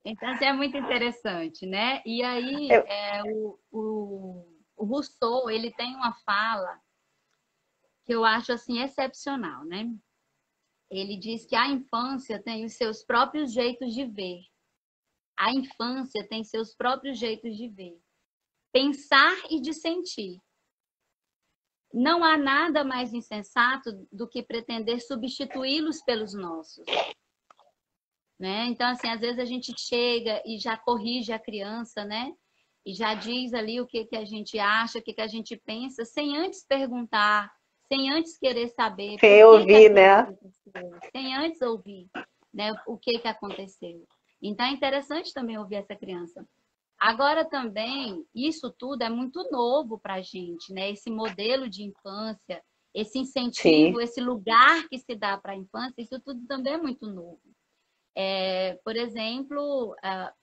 Então, assim, é muito interessante, né? E aí, Eu- o Rousseau, ele tem uma fala que eu acho, assim, excepcional, né? Ele diz que a infância tem os seus próprios jeitos de ver. A infância tem seus próprios jeitos de ver, pensar e de sentir. Não há nada mais insensato do que pretender substituí-los pelos nossos. Né? Então, assim, às vezes a gente chega e já corrige a criança, né? E já diz ali o que, que a gente acha, o que, que a gente pensa, sem antes perguntar, sem antes querer saber Sem por que, que ouvir, aquilo né? aconteceu, sem antes ouvir, né, o que, que aconteceu. Então, é interessante também ouvir essa criança. Agora também, isso tudo é muito novo para a gente, né? Esse modelo de infância, esse Sim. incentivo, esse lugar que se dá para a infância, isso tudo também é muito novo. Por exemplo,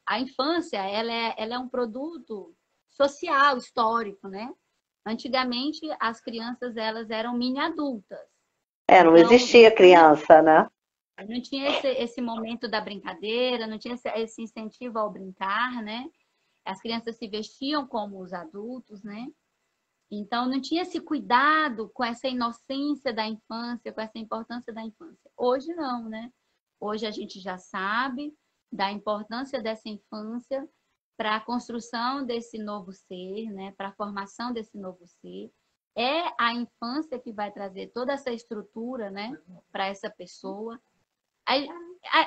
a infância, ela é um produto social, histórico, né? Antigamente, as crianças, elas eram mini adultas. Não Então, existia criança, né? não tinha esse momento da brincadeira, não tinha esse incentivo ao brincar, né? As crianças se vestiam como os adultos, né? Então, não tinha esse cuidado com essa inocência da infância, com essa importância da infância. Hoje não, né? Hoje a gente já sabe da importância dessa infância para a construção desse novo ser, né? Para a formação desse novo ser. É a infância que vai trazer toda essa estrutura, né? Para essa pessoa.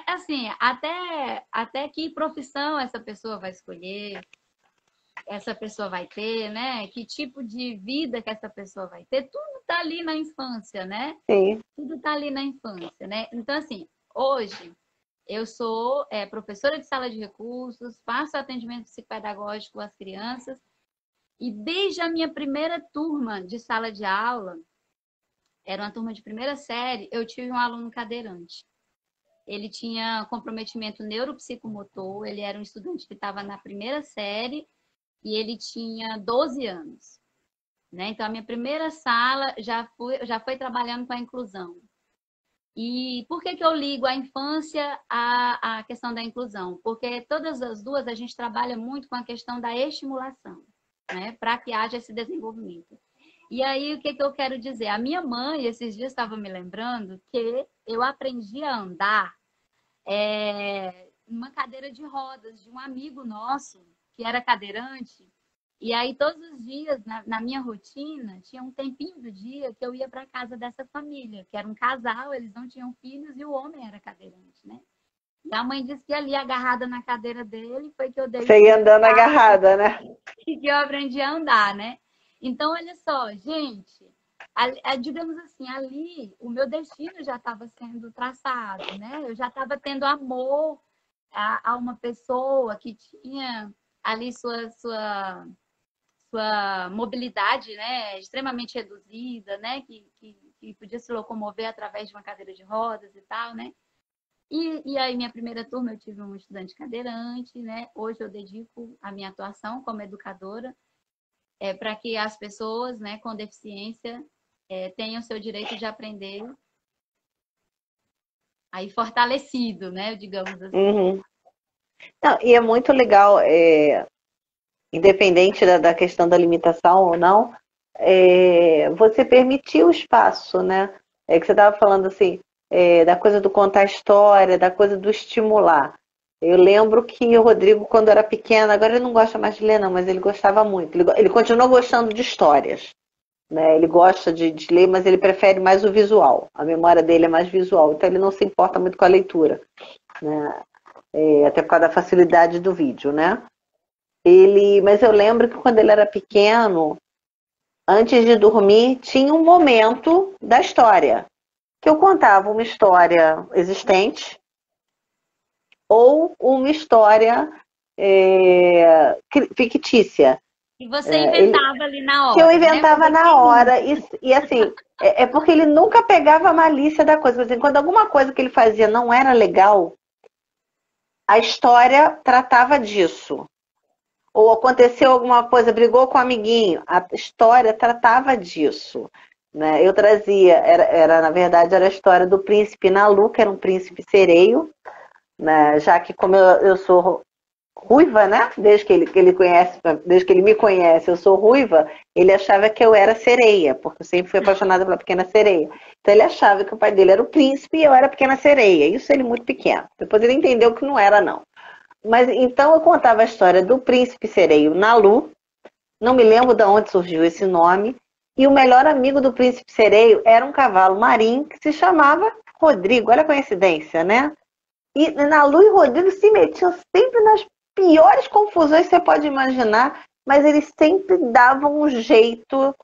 Assim, até que profissão essa pessoa vai escolher, essa pessoa vai ter, né? Que tipo de vida que essa pessoa vai ter, tudo tá ali na infância, né? Sim. Tudo tá ali na infância, né? Então, assim, hoje eu sou professora de sala de recursos, faço atendimento psicopedagógico às crianças, e desde a minha primeira turma de sala de aula, era uma turma de primeira série, eu tive um aluno cadeirante. Ele tinha comprometimento neuropsicomotor, ele era um estudante que estava na primeira série, e ele tinha 12 anos. Né? Então, a minha primeira sala já foi trabalhando com a inclusão. E por que eu ligo a infância à questão da inclusão? Porque todas as duas a gente trabalha muito com a questão da estimulação, né? Para que haja esse desenvolvimento. E aí, o que eu quero dizer? A minha mãe, esses dias, estava me lembrando que eu aprendi a andar numa cadeira de rodas de um amigo nosso, que era cadeirante. E aí, todos os dias, na minha rotina, tinha um tempinho do dia que eu ia para casa dessa família, que era um casal, eles não tinham filhos e o homem era cadeirante, né? E a mãe disse que ali, agarrada na cadeira dele, foi que eu dei o Você ia primeiro andando passo agarrada, né? e que eu aprendi a andar, né? Então, olha só, gente, digamos assim, ali o meu destino já estava sendo traçado, né? Eu já estava tendo amor a uma pessoa que tinha ali sua mobilidade, né, extremamente reduzida, né, que podia se locomover através de uma cadeira de rodas e tal, né. E aí, minha primeira turma, eu tive um estudante cadeirante, né. Hoje eu dedico a minha atuação como educadora para que as pessoas, né, com deficiência tenham o seu direito de aprender aí fortalecido, né, digamos assim. Uhum. Não, e é muito legal, independente da questão da limitação ou não, você permitir o espaço, né? É que você estava falando assim, da coisa do contar história, da coisa do estimular. Eu lembro que o Rodrigo, quando era pequeno, agora ele não gosta mais de ler, não, mas ele gostava muito. Ele continua gostando de histórias. Né? Ele gosta de ler, mas ele prefere mais o visual. A memória dele é mais visual, então ele não se importa muito com a leitura. Né? Até por causa da facilidade do vídeo, né? Mas eu lembro que quando ele era pequeno, antes de dormir, tinha um momento da história, que eu contava uma história existente ou uma história fictícia. E você inventava ali na Que eu hora, né? inventava na hora. E assim, é porque ele nunca pegava a malícia da coisa. Por exemplo, quando alguma coisa que ele fazia não era legal, a história tratava disso. Ou aconteceu alguma coisa, brigou com um amiguinho, a história tratava disso. Né? Eu trazia, na verdade, era a história do príncipe Nalu, que era um príncipe sereio, né? Já que como eu sou ruiva, né? Desde que ele conhece, desde que ele me conhece, eu sou ruiva, ele achava que eu era sereia, porque eu sempre fui apaixonada pela pequena sereia. Então ele achava que o pai dele era o príncipe e eu era a pequena sereia. Isso ele muito pequeno. Depois ele entendeu que não era, não. Mas então eu contava a história do príncipe sereio Nalu, não me lembro de onde surgiu esse nome, e o melhor amigo do príncipe sereio era um cavalo marinho que se chamava Rodrigo. Olha a coincidência, né? E Nalu e Rodrigo se metiam sempre nas piores confusões que você pode imaginar, mas eles sempre davam um jeito,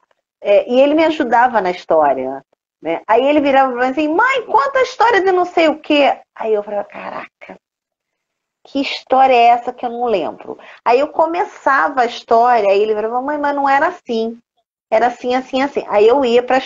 e ele me ajudava na história. Né? Aí ele virava e falava assim, mãe, conta a história de não sei o quê. Aí eu falava, caraca, que história é essa que eu não lembro? Aí eu começava a história, aí ele falava, mãe, mas não era assim. Era assim, assim, assim. Aí eu ia para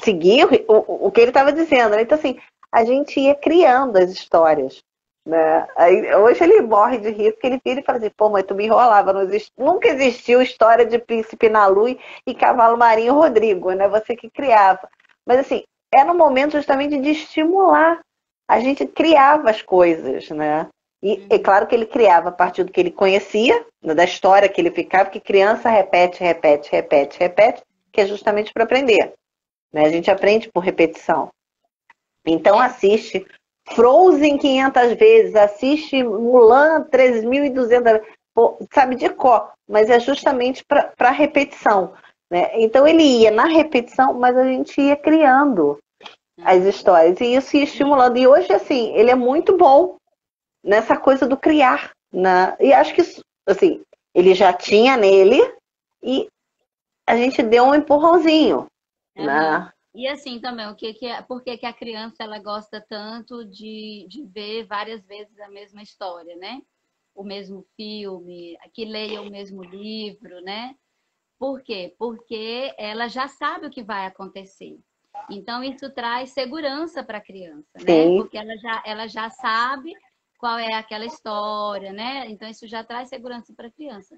seguir o que ele estava dizendo. Né? Então, assim, a gente ia criando as histórias. Né? Aí, hoje ele morre de rir, porque ele vira e fala assim, pô, mas tu me enrolava. Nunca existiu história de Príncipe Nalu e Cavalo Marinho Rodrigo, né? Você que criava. Mas, assim, era um momento justamente de estimular. A gente criava as coisas, né? E é claro que ele criava a partir do que ele conhecia, né, da história que ele ficava, que criança repete, repete, repete, repete, que é justamente para aprender. Né? A gente aprende por repetição. Então assiste Frozen 500 vezes, assiste Mulan 3.200 vezes, pô, sabe de cor, mas é justamente para repetição. Né? Então ele ia na repetição, mas a gente ia criando as histórias e isso ia estimulando. E hoje, assim, ele é muito bom nessa coisa do criar, né? E acho que, assim, ele já tinha nele e a gente deu um empurrãozinho, Uhum. né? E assim também, por que que a criança ela gosta tanto de ver várias vezes a mesma história, né? O mesmo filme, que leia o mesmo livro, né? Por quê? Porque ela já sabe o que vai acontecer. Então, isso traz segurança para a criança, né? Sim, Porque ela já sabe qual é aquela história, né? Então, isso já traz segurança para a criança.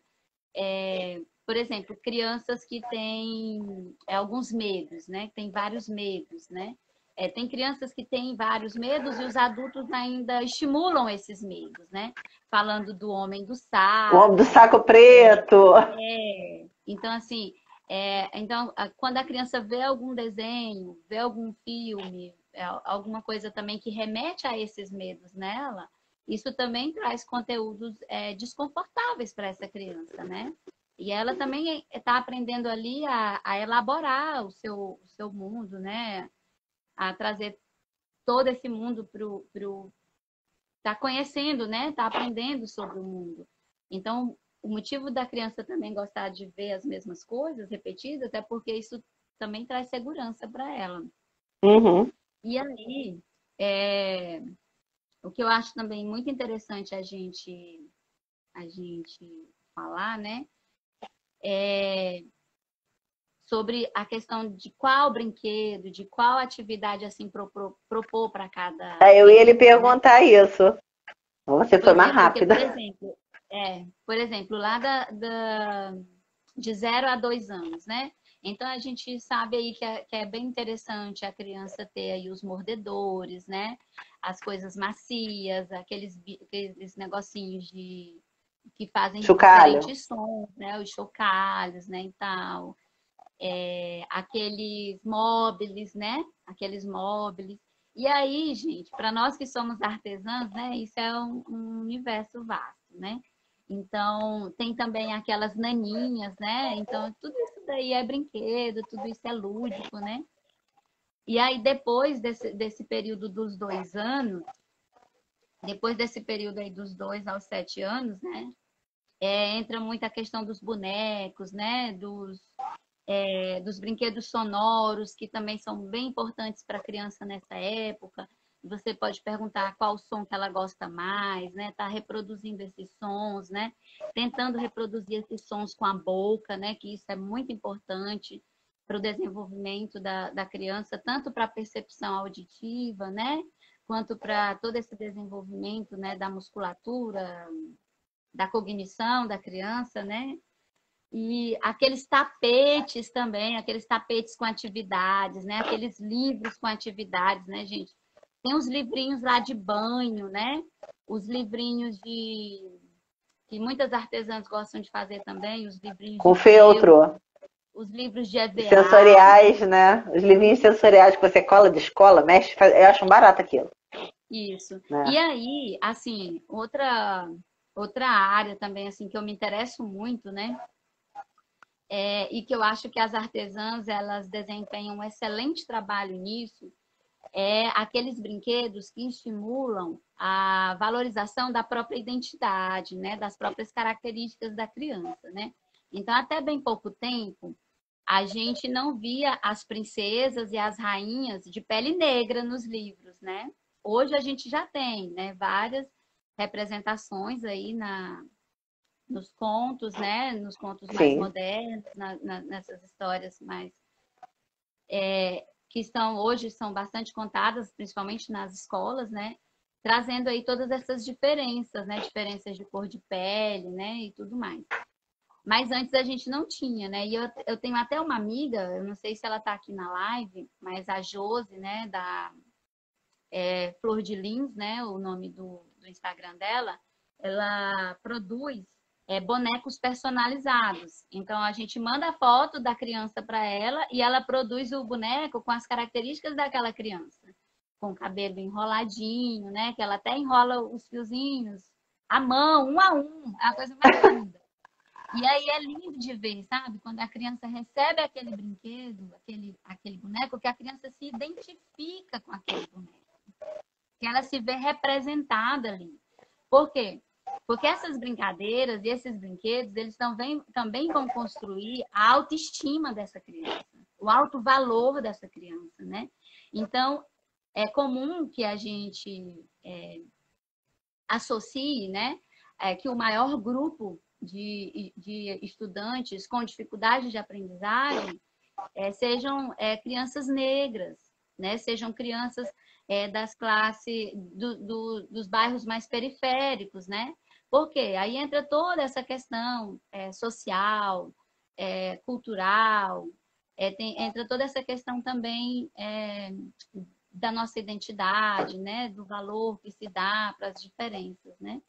Por exemplo, crianças que têm alguns medos, né? Tem vários medos, né? Tem crianças que têm vários medos e os adultos ainda estimulam esses medos, né? Falando do homem do o homem do saco. saco preto. Então, assim, quando a criança vê algum desenho, vê algum filme, alguma coisa também que remete a esses medos nela, isso também traz conteúdos desconfortáveis para essa criança, né? E ela também está aprendendo ali a elaborar o seu mundo, né? A trazer todo esse mundo tá conhecendo, né? Tá aprendendo sobre o mundo. Então, o motivo da criança também gostar de ver as mesmas coisas repetidas é porque isso também traz segurança para ela. Uhum. E aí, é, o que eu acho também muito interessante a gente falar, né? É sobre a questão de qual brinquedo, de qual atividade assim propor para cada Aí eu ia lhe criança, né? perguntar isso. Você foi Pois mais é, porque, rápida. por exemplo, lá de 0 a 2 anos, né? Então a gente sabe aí que é bem interessante a criança ter aí os mordedores, né? As coisas macias, aqueles negocinhos que fazem Chocalho. diferentes sons, né? Os chocalhos, né? E tal. Aqueles móveis, né? Aqueles móveis. E aí, gente, para nós que somos artesãs, né? Isso é um universo vasto, né? Então, tem também aquelas naninhas, né? Então, tudo isso daí é brinquedo, tudo isso é lúdico, né? E aí, depois desse período dos 2 anos, depois desse período aí dos 2 aos 7 anos, né? Entra muito a questão dos bonecos, né? dos brinquedos sonoros, que também são bem importantes para a criança nessa época. Você pode perguntar qual som que ela gosta mais, né? Tá reproduzindo esses sons, né? Tentando reproduzir esses sons com a boca, né? Que isso é muito importante para o desenvolvimento da criança, tanto para a percepção auditiva, né? Quanto para todo esse desenvolvimento, né? Da musculatura, da cognição da criança, né? E aqueles tapetes também, aqueles tapetes com atividades, né? Aqueles livros com atividades, né, gente? Tem os livrinhos lá de banho, né? Os livrinhos que muitas artesãs gostam de fazer também, os livrinhos Com de feltro. Os livros de EVA. Sensoriais, né? Os livrinhos sensoriais que você cola de escola, mexe, eu acho um barato aquilo. Isso. Né? E aí, assim, outra área também, assim, que eu me interesso muito, né? E que eu acho que as artesãs, elas desempenham um excelente trabalho nisso, aqueles brinquedos que estimulam a valorização da própria identidade, né? Das próprias características da criança, né? Então, até bem pouco tempo, a gente não via as princesas e as rainhas de pele negra nos livros, né? Hoje a gente já tem, né, várias representações aí nos contos, né? Nos contos mais modernos, nessas histórias mais que hoje são bastante contadas, principalmente nas escolas, né? Trazendo aí todas essas diferenças, né? Diferenças de cor de pele, né? E tudo mais. Mas antes a gente não tinha, né? E eu tenho até uma amiga, eu não sei se ela está aqui na live, mas a Josi, né? Da Flor de Lins, né? O nome do Instagram dela, ela produz bonecos personalizados. Então a gente manda a foto da criança para ela e ela produz o boneco com as características daquela criança, com o cabelo enroladinho, né? Que ela até enrola os fiozinhos à mão, um a um, é a coisa mais linda. E aí é lindo de ver, sabe? Quando a criança recebe aquele brinquedo, aquele boneco, que a criança se identifica com aquele boneco, que ela se vê representada ali. Por quê? Porque essas brincadeiras e esses brinquedos, eles também vão construir a autoestima dessa criança, o alto valor dessa criança, né? Então, é comum que a gente associe, né, que o maior grupo de estudantes com dificuldade de aprendizagem sejam crianças negras, né? Sejam crianças das classes dos bairros mais periféricos, né? Porque aí entra toda essa questão social, cultural, entra toda essa questão também da nossa identidade, né? Do valor que se dá para as diferenças, né?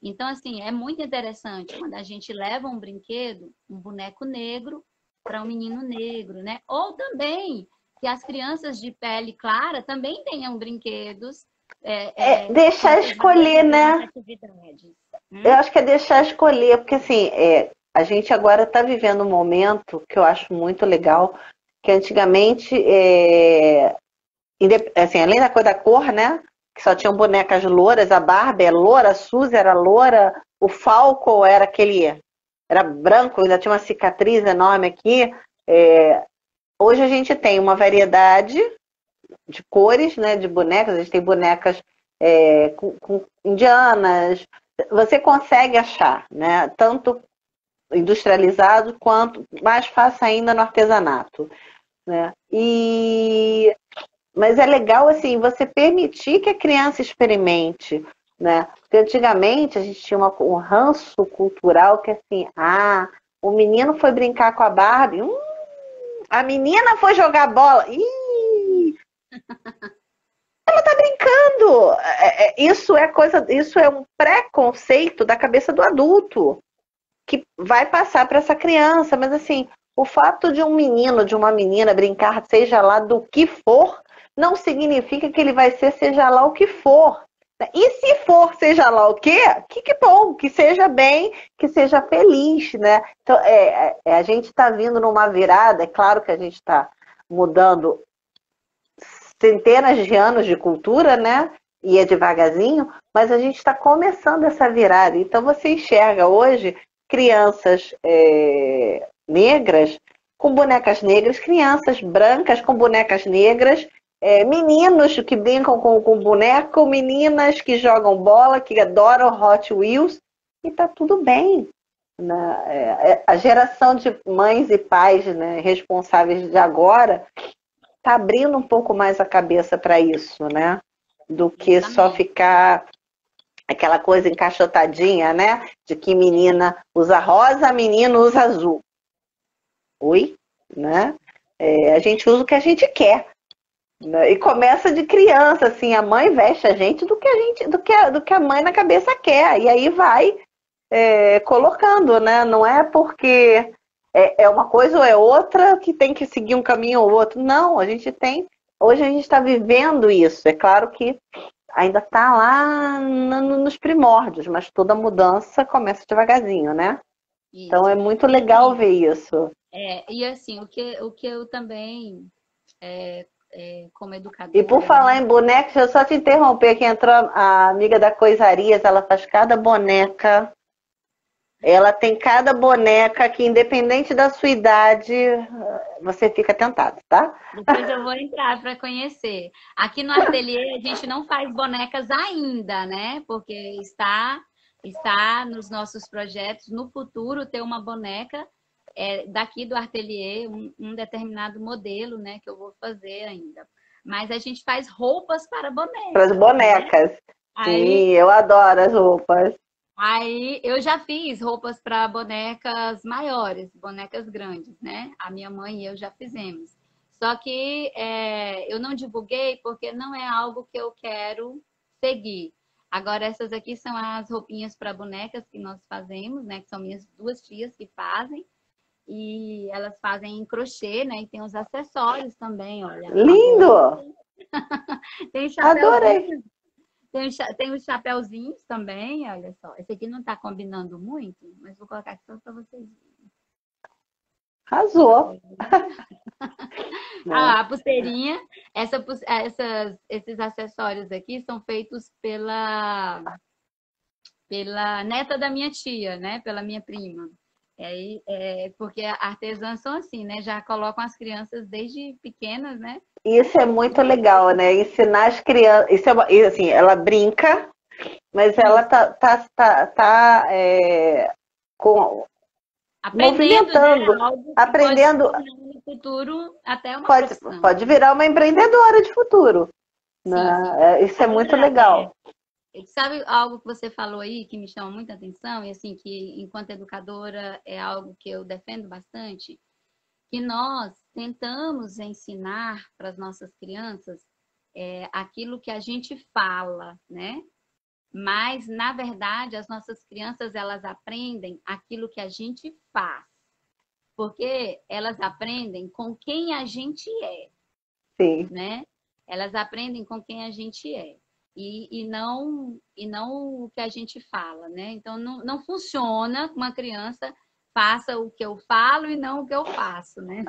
Então, assim, é muito interessante quando a gente leva um brinquedo, um boneco negro, para um menino negro, né? Ou também que as crianças de pele clara também tenham brinquedos. Deixar escolher, né? Eu acho que é deixar escolher, porque assim, a gente agora está vivendo um momento que eu acho muito legal, que antigamente, assim, além da coisa da cor, né? Que só tinham bonecas louras, a Barbie é loura, a Suzy era loura, o Falco era branco, ainda tinha uma cicatriz enorme aqui. Hoje a gente tem uma variedade de cores, né, de bonecas, a gente tem bonecas com indianas, você consegue achar, né, tanto industrializado quanto mais fácil ainda no artesanato, né? Mas é legal assim você permitir que a criança experimente, né? Porque antigamente a gente tinha um ranço cultural que assim, o menino foi brincar com a Barbie, a menina foi jogar bola, ela tá brincando. Isso é um preconceito da cabeça do adulto que vai passar para essa criança. Mas assim, o fato de um menino, de uma menina brincar, seja lá do que for, não significa que ele vai ser seja lá o que for. E se for seja lá o quê? Que bom, que seja bem, que seja feliz, né? Então, a gente está vindo numa virada, é claro que a gente está mudando centenas de anos de cultura, né? E é devagarzinho, mas a gente está começando essa virada. Então você enxerga hoje crianças negras com bonecas negras, crianças brancas com bonecas negras, meninos que brincam com boneco, meninas que jogam bola, que adoram Hot Wheels, e tá tudo bem. Né? A geração de mães e pais, né, responsáveis de agora tá abrindo um pouco mais a cabeça para isso, né? Do que só ficar aquela coisa encaixotadinha, né? De que menina usa rosa, menino usa azul. Oi? Né? A gente usa o que a gente quer. Né? E começa de criança, assim, a mãe veste a gente do que a mãe na cabeça quer. E aí vai colocando, né? Não é porque é uma coisa ou é outra que tem que seguir um caminho ou outro. Não, a gente tem. Hoje a gente está vivendo isso. É claro que ainda está lá nos primórdios, mas toda mudança começa devagarzinho, né? Isso. Então é muito legal ver isso. E assim, o que eu também, como educadora... E por falar em bonecos, deixa eu só te interromper, que entrou a amiga da Coisarias, ela faz cada boneca. Ela tem cada boneca que, independente da sua idade, você fica tentado, tá? Depois eu vou entrar para conhecer. Aqui no ateliê a gente não faz bonecas ainda, né? Porque está nos nossos projetos, no futuro, ter uma boneca daqui do ateliê, um determinado modelo, né? Que eu vou fazer ainda. Mas a gente faz roupas para bonecas. Para as bonecas. Né? Sim, eu adoro as roupas. Aí eu já fiz roupas para bonecas maiores, bonecas grandes, né? A minha mãe e eu já fizemos. Só que eu não divulguei porque não é algo que eu quero seguir. Agora, essas aqui são as roupinhas para bonecas que nós fazemos, né? Que são minhas duas tias que fazem. E elas fazem em crochê, né? E tem os acessórios também, olha. Lindo! Tem chapéu. Adorei! Tem os chapéuzinhos também, olha só. Esse aqui não está combinando muito, mas vou colocar aqui só para vocês verem. Arrasou! A pulseirinha. Esses acessórios aqui são feitos pela neta da minha tia, né? Pela minha prima. Porque artesãs são assim, né? Já colocam as crianças desde pequenas, né? Isso é muito legal, né? Ensinar as crianças. Isso assim, ela brinca, mas ela tá movimentando, né? aprendendo. No futuro, até uma profissão. Pode virar uma empreendedora de futuro. Sim, né? sim. Isso é muito legal. Sabe algo que você falou aí que me chama muita atenção e assim que enquanto educadora é algo que eu defendo bastante, que nós tentamos ensinar para as nossas crianças aquilo que a gente fala, né? Mas na verdade as nossas crianças elas aprendem aquilo que a gente faz, porque elas aprendem com quem a gente é, Sim. né? Elas aprendem com quem a gente é. E não o que a gente fala, né? Então, não funciona uma criança faça o que eu falo e não o que eu faço, né?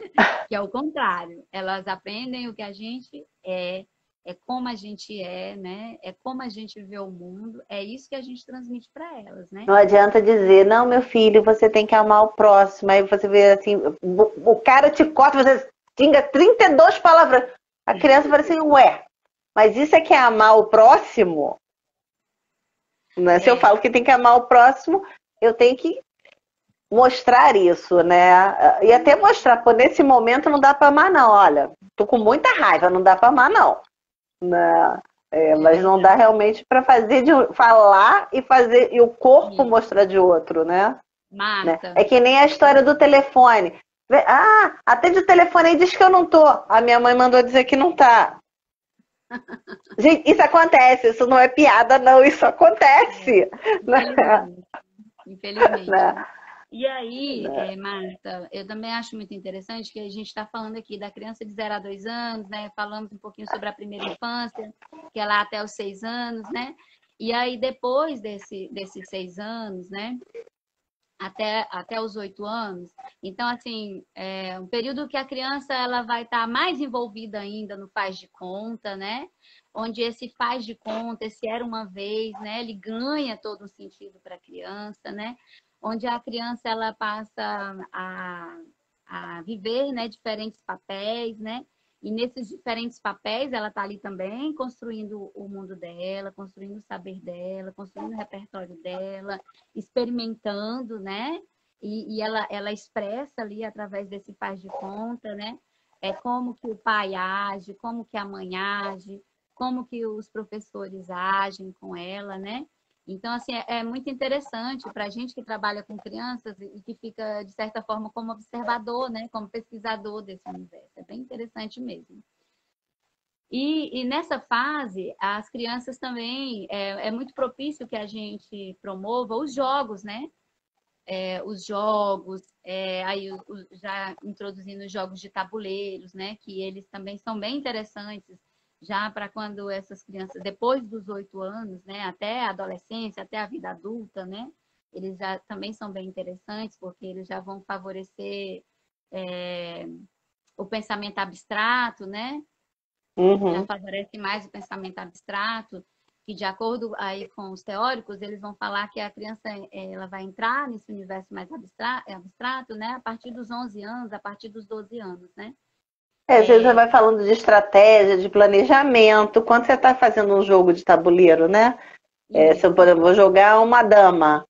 Que é o contrário. Elas aprendem o que a gente é como a gente é, né? É como a gente vê o mundo, é isso que a gente transmite para elas, né? Não adianta dizer, não, meu filho, você tem que amar o próximo. Aí você vê assim, o cara te corta, você xinga 32 palavras. A criança fala assim, ué, mas isso é que é amar o próximo? Né? Se eu falo que tem que amar o próximo, eu tenho que mostrar isso, né? E até mostrar, pô, nesse momento não dá para amar, não. Olha, tô com muita raiva, não dá para amar, não. Né? Mas não dá realmente para falar e fazer e o corpo mostrar de outro, né? Marta. É que nem a história do telefone. Ah, atende o telefone e diz que eu não tô. A minha mãe mandou dizer que não tá. Gente, isso acontece, isso não é piada, não, isso acontece. Infelizmente. Né? E aí, Marta, eu também acho muito interessante que a gente está falando aqui da criança de 0 a 2 anos, né? Falamos um pouquinho sobre a primeira infância, que é lá até os 6 anos, né? E aí, depois desses 6 anos, né? Até os 8 anos. Então, assim, é um período que a criança ela vai estar mais envolvida ainda no faz de conta, né? Onde esse faz de conta, esse era uma vez, né? Ele ganha todo o sentido para a criança, né? Onde a criança ela passa a a viver, né, diferentes papéis, né? E nesses diferentes papéis, ela está ali também construindo o mundo dela, construindo o saber dela, construindo o repertório dela, experimentando, né? E ela expressa ali através desse faz de conta, né? Como que o pai age, como que a mãe age, como que os professores agem com ela, né? Então, assim, é muito interessante para a gente que trabalha com crianças e que fica, de certa forma, como observador, né? Como pesquisador desse universo. É bem interessante mesmo. E nessa fase, as crianças também, é muito propício que a gente promova os jogos, né? Os jogos, aí já introduzindo os jogos de tabuleiros, né? Que eles também são bem interessantes já para quando essas crianças, depois dos 8 anos, né? Até a adolescência, até a vida adulta, né? Eles já também são bem interessantes porque eles já vão favorecer o pensamento abstrato, né? Já Uhum. favorece mais o pensamento abstrato, que de acordo aí com os teóricos, eles vão falar que a criança ela vai entrar nesse universo mais abstrato, né, a partir dos 11 anos, a partir dos 12 anos, né? Às vezes você vai falando de estratégia, de planejamento, quando você está fazendo um jogo de tabuleiro, né? Se eu, por exemplo, vou jogar uma dama,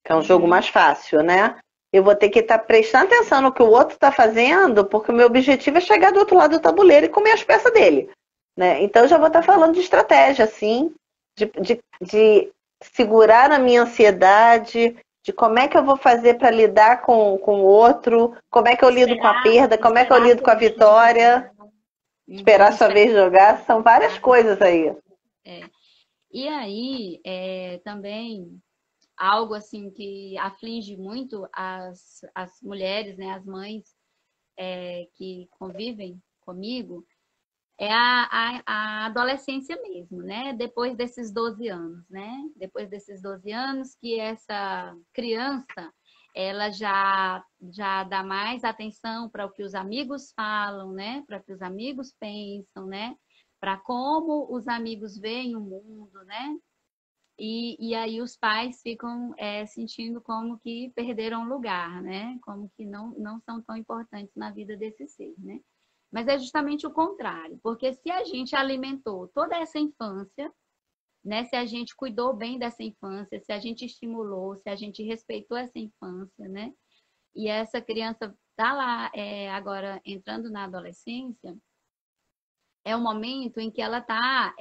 que é um jogo mais fácil, né? Eu vou ter que estar prestando atenção no que o outro está fazendo, porque o meu objetivo é chegar do outro lado do tabuleiro e comer as peças dele, né? Então eu já vou estar falando de estratégia, assim, de segurar a minha ansiedade, de como é que eu vou fazer para lidar com o outro, como é que eu lido com a perda, como é que eu lido com a vitória, esperar sua vez jogar, são várias coisas aí. E aí, também algo assim que aflige muito as mulheres, né, as mães que convivem comigo, é a adolescência mesmo, né? Depois desses 12 anos, né? Depois desses 12 anos que essa criança, ela já dá mais atenção para o que os amigos falam, né? Para o que os amigos pensam, né? Para como os amigos veem o mundo, né? E aí os pais ficam sentindo como que perderam lugar, né? Como que não são tão importantes na vida desse ser, né? Mas é justamente o contrário, porque se a gente alimentou toda essa infância, né? Se a gente cuidou bem dessa infância, se a gente estimulou, se a gente respeitou essa infância, né? E essa criança está lá agora entrando na adolescência, é o momento em que ela está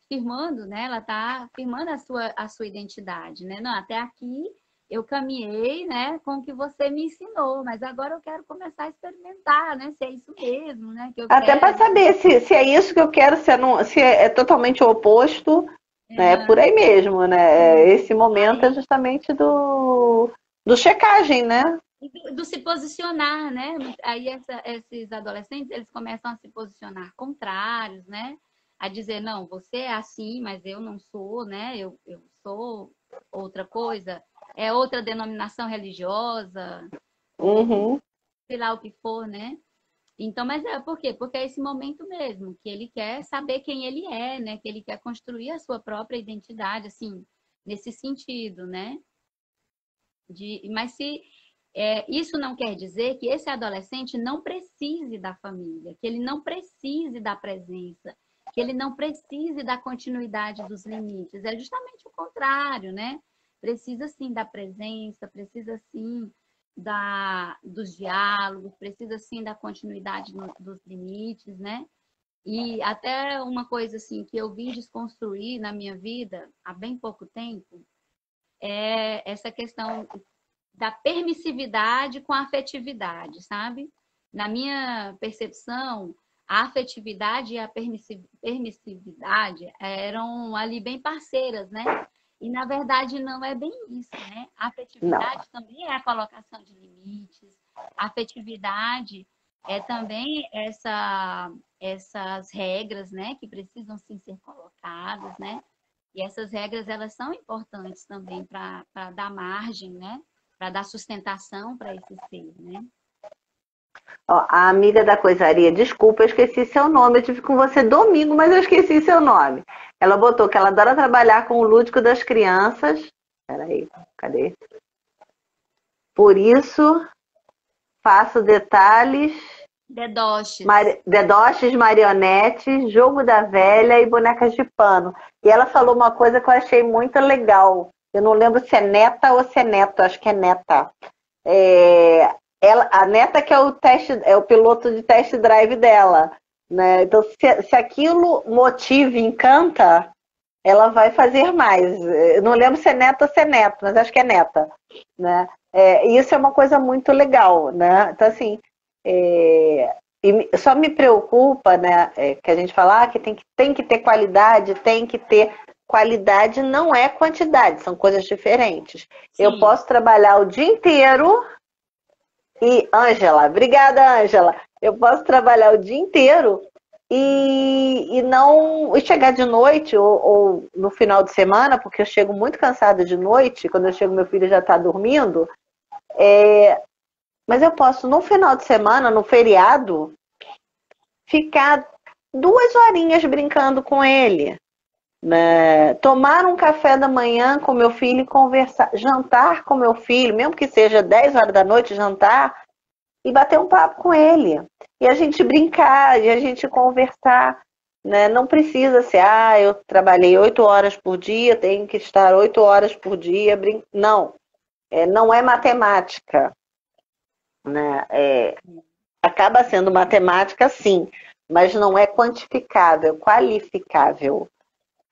firmando, né? Ela está firmando a sua identidade, né? Não, até aqui eu caminhei, né, com o que você me ensinou, mas agora eu quero começar a experimentar, né? Se é isso mesmo, né? Que eu Até para quero. saber se é isso que eu quero, se é totalmente o oposto, né? É por aí mesmo, né? Esse momento é justamente do checagem, né? Do se posicionar, né? Aí esses adolescentes, eles começam a se posicionar contrários, né? A dizer, não, você é assim, mas eu não sou, né? Eu sou outra coisa, é outra denominação religiosa, ou Uhum. sei lá o que for, né? Então, mas por quê? Porque é esse momento mesmo, que ele quer saber quem ele é, né? Que ele quer construir a sua própria identidade, assim, nesse sentido, né? Mas se isso não quer dizer que esse adolescente não precise da família, que ele não precise da presença, que ele não precise da continuidade dos limites. É justamente o contrário, né? Precisa sim da presença, precisa sim dos diálogos, precisa sim da continuidade dos limites, né? E até uma coisa assim que eu vim desconstruir na minha vida há bem pouco tempo é essa questão da permissividade com a afetividade, sabe? Na minha percepção, a afetividade e a permissividade eram ali bem parceiras, né? E na verdade não é bem isso, né? A Não. afetividade também é a colocação de limites, a afetividade é também essas regras, né, que precisam sim ser colocadas, né? E essas regras elas são importantes também para dar margem, né? Para dar sustentação para esse ser, né? Ó, a amiga da coisaria, desculpa, eu esqueci seu nome. Eu tive com você domingo, mas eu esqueci seu nome. Ela botou que ela adora trabalhar com o lúdico das crianças. Peraí, cadê? Por isso, faço detalhes, Dedoches. dedoches, marionetes, jogo da velha e bonecas de pano. E ela falou uma coisa que eu achei muito legal. Eu não lembro se é neta ou se é neto, acho que é neta. A neta que é o piloto de test drive dela, né? Então, se aquilo motiva e encanta, ela vai fazer mais. Eu não lembro se é neta ou se é neto, mas acho que é neta, né? Isso é uma coisa muito legal, né? Então, assim, só me preocupa, né? Que a gente fala que tem que ter qualidade, tem que ter. Qualidade não é quantidade, são coisas diferentes. Sim. Eu posso trabalhar o dia inteiro e, obrigada, Ângela. Eu posso trabalhar o dia inteiro e não chegar de noite ou no final de semana, porque eu chego muito cansada de noite, quando eu chego meu filho já está dormindo. Mas eu posso, no final de semana, no feriado, ficar 2 horinhas brincando com ele. Né? Tomar um café da manhã com meu filho e conversar, jantar com meu filho, mesmo que seja 10 horas da noite, jantar, e bater um papo com ele. E a gente brincar, e a gente conversar. Né? Não precisa ser, eu trabalhei 8 horas por dia, tenho que estar 8 horas por dia. Não, não é matemática. Né? Acaba sendo matemática, sim, mas não é quantificável, qualificável.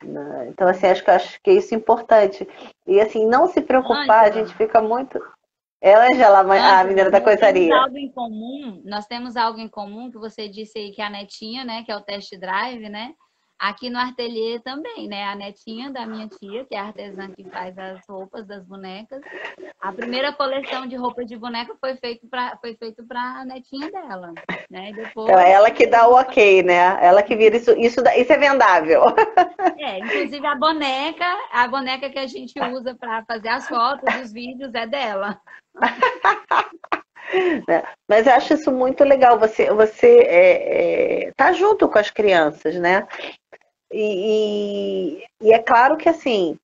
Né? Então, assim, acho que isso é importante. E, assim, não se preocupar, Ângela, a gente fica muito... Ângela, a menina da coisaria. Nós temos algo em comum, que você disse aí que é a netinha, né, que é o test drive, né? Aqui no Ateliê também, né? A netinha da minha tia, que é a artesã que faz as roupas das bonecas. A primeira coleção de roupas de boneca foi feito para a netinha dela, né? Depois, então, é ela que dá o ok, né? Ela que vira isso é vendável. Inclusive a boneca que a gente usa para fazer as fotos, os vídeos é dela. Mas eu acho isso muito legal. Você tá junto com as crianças, né? E é claro que assim,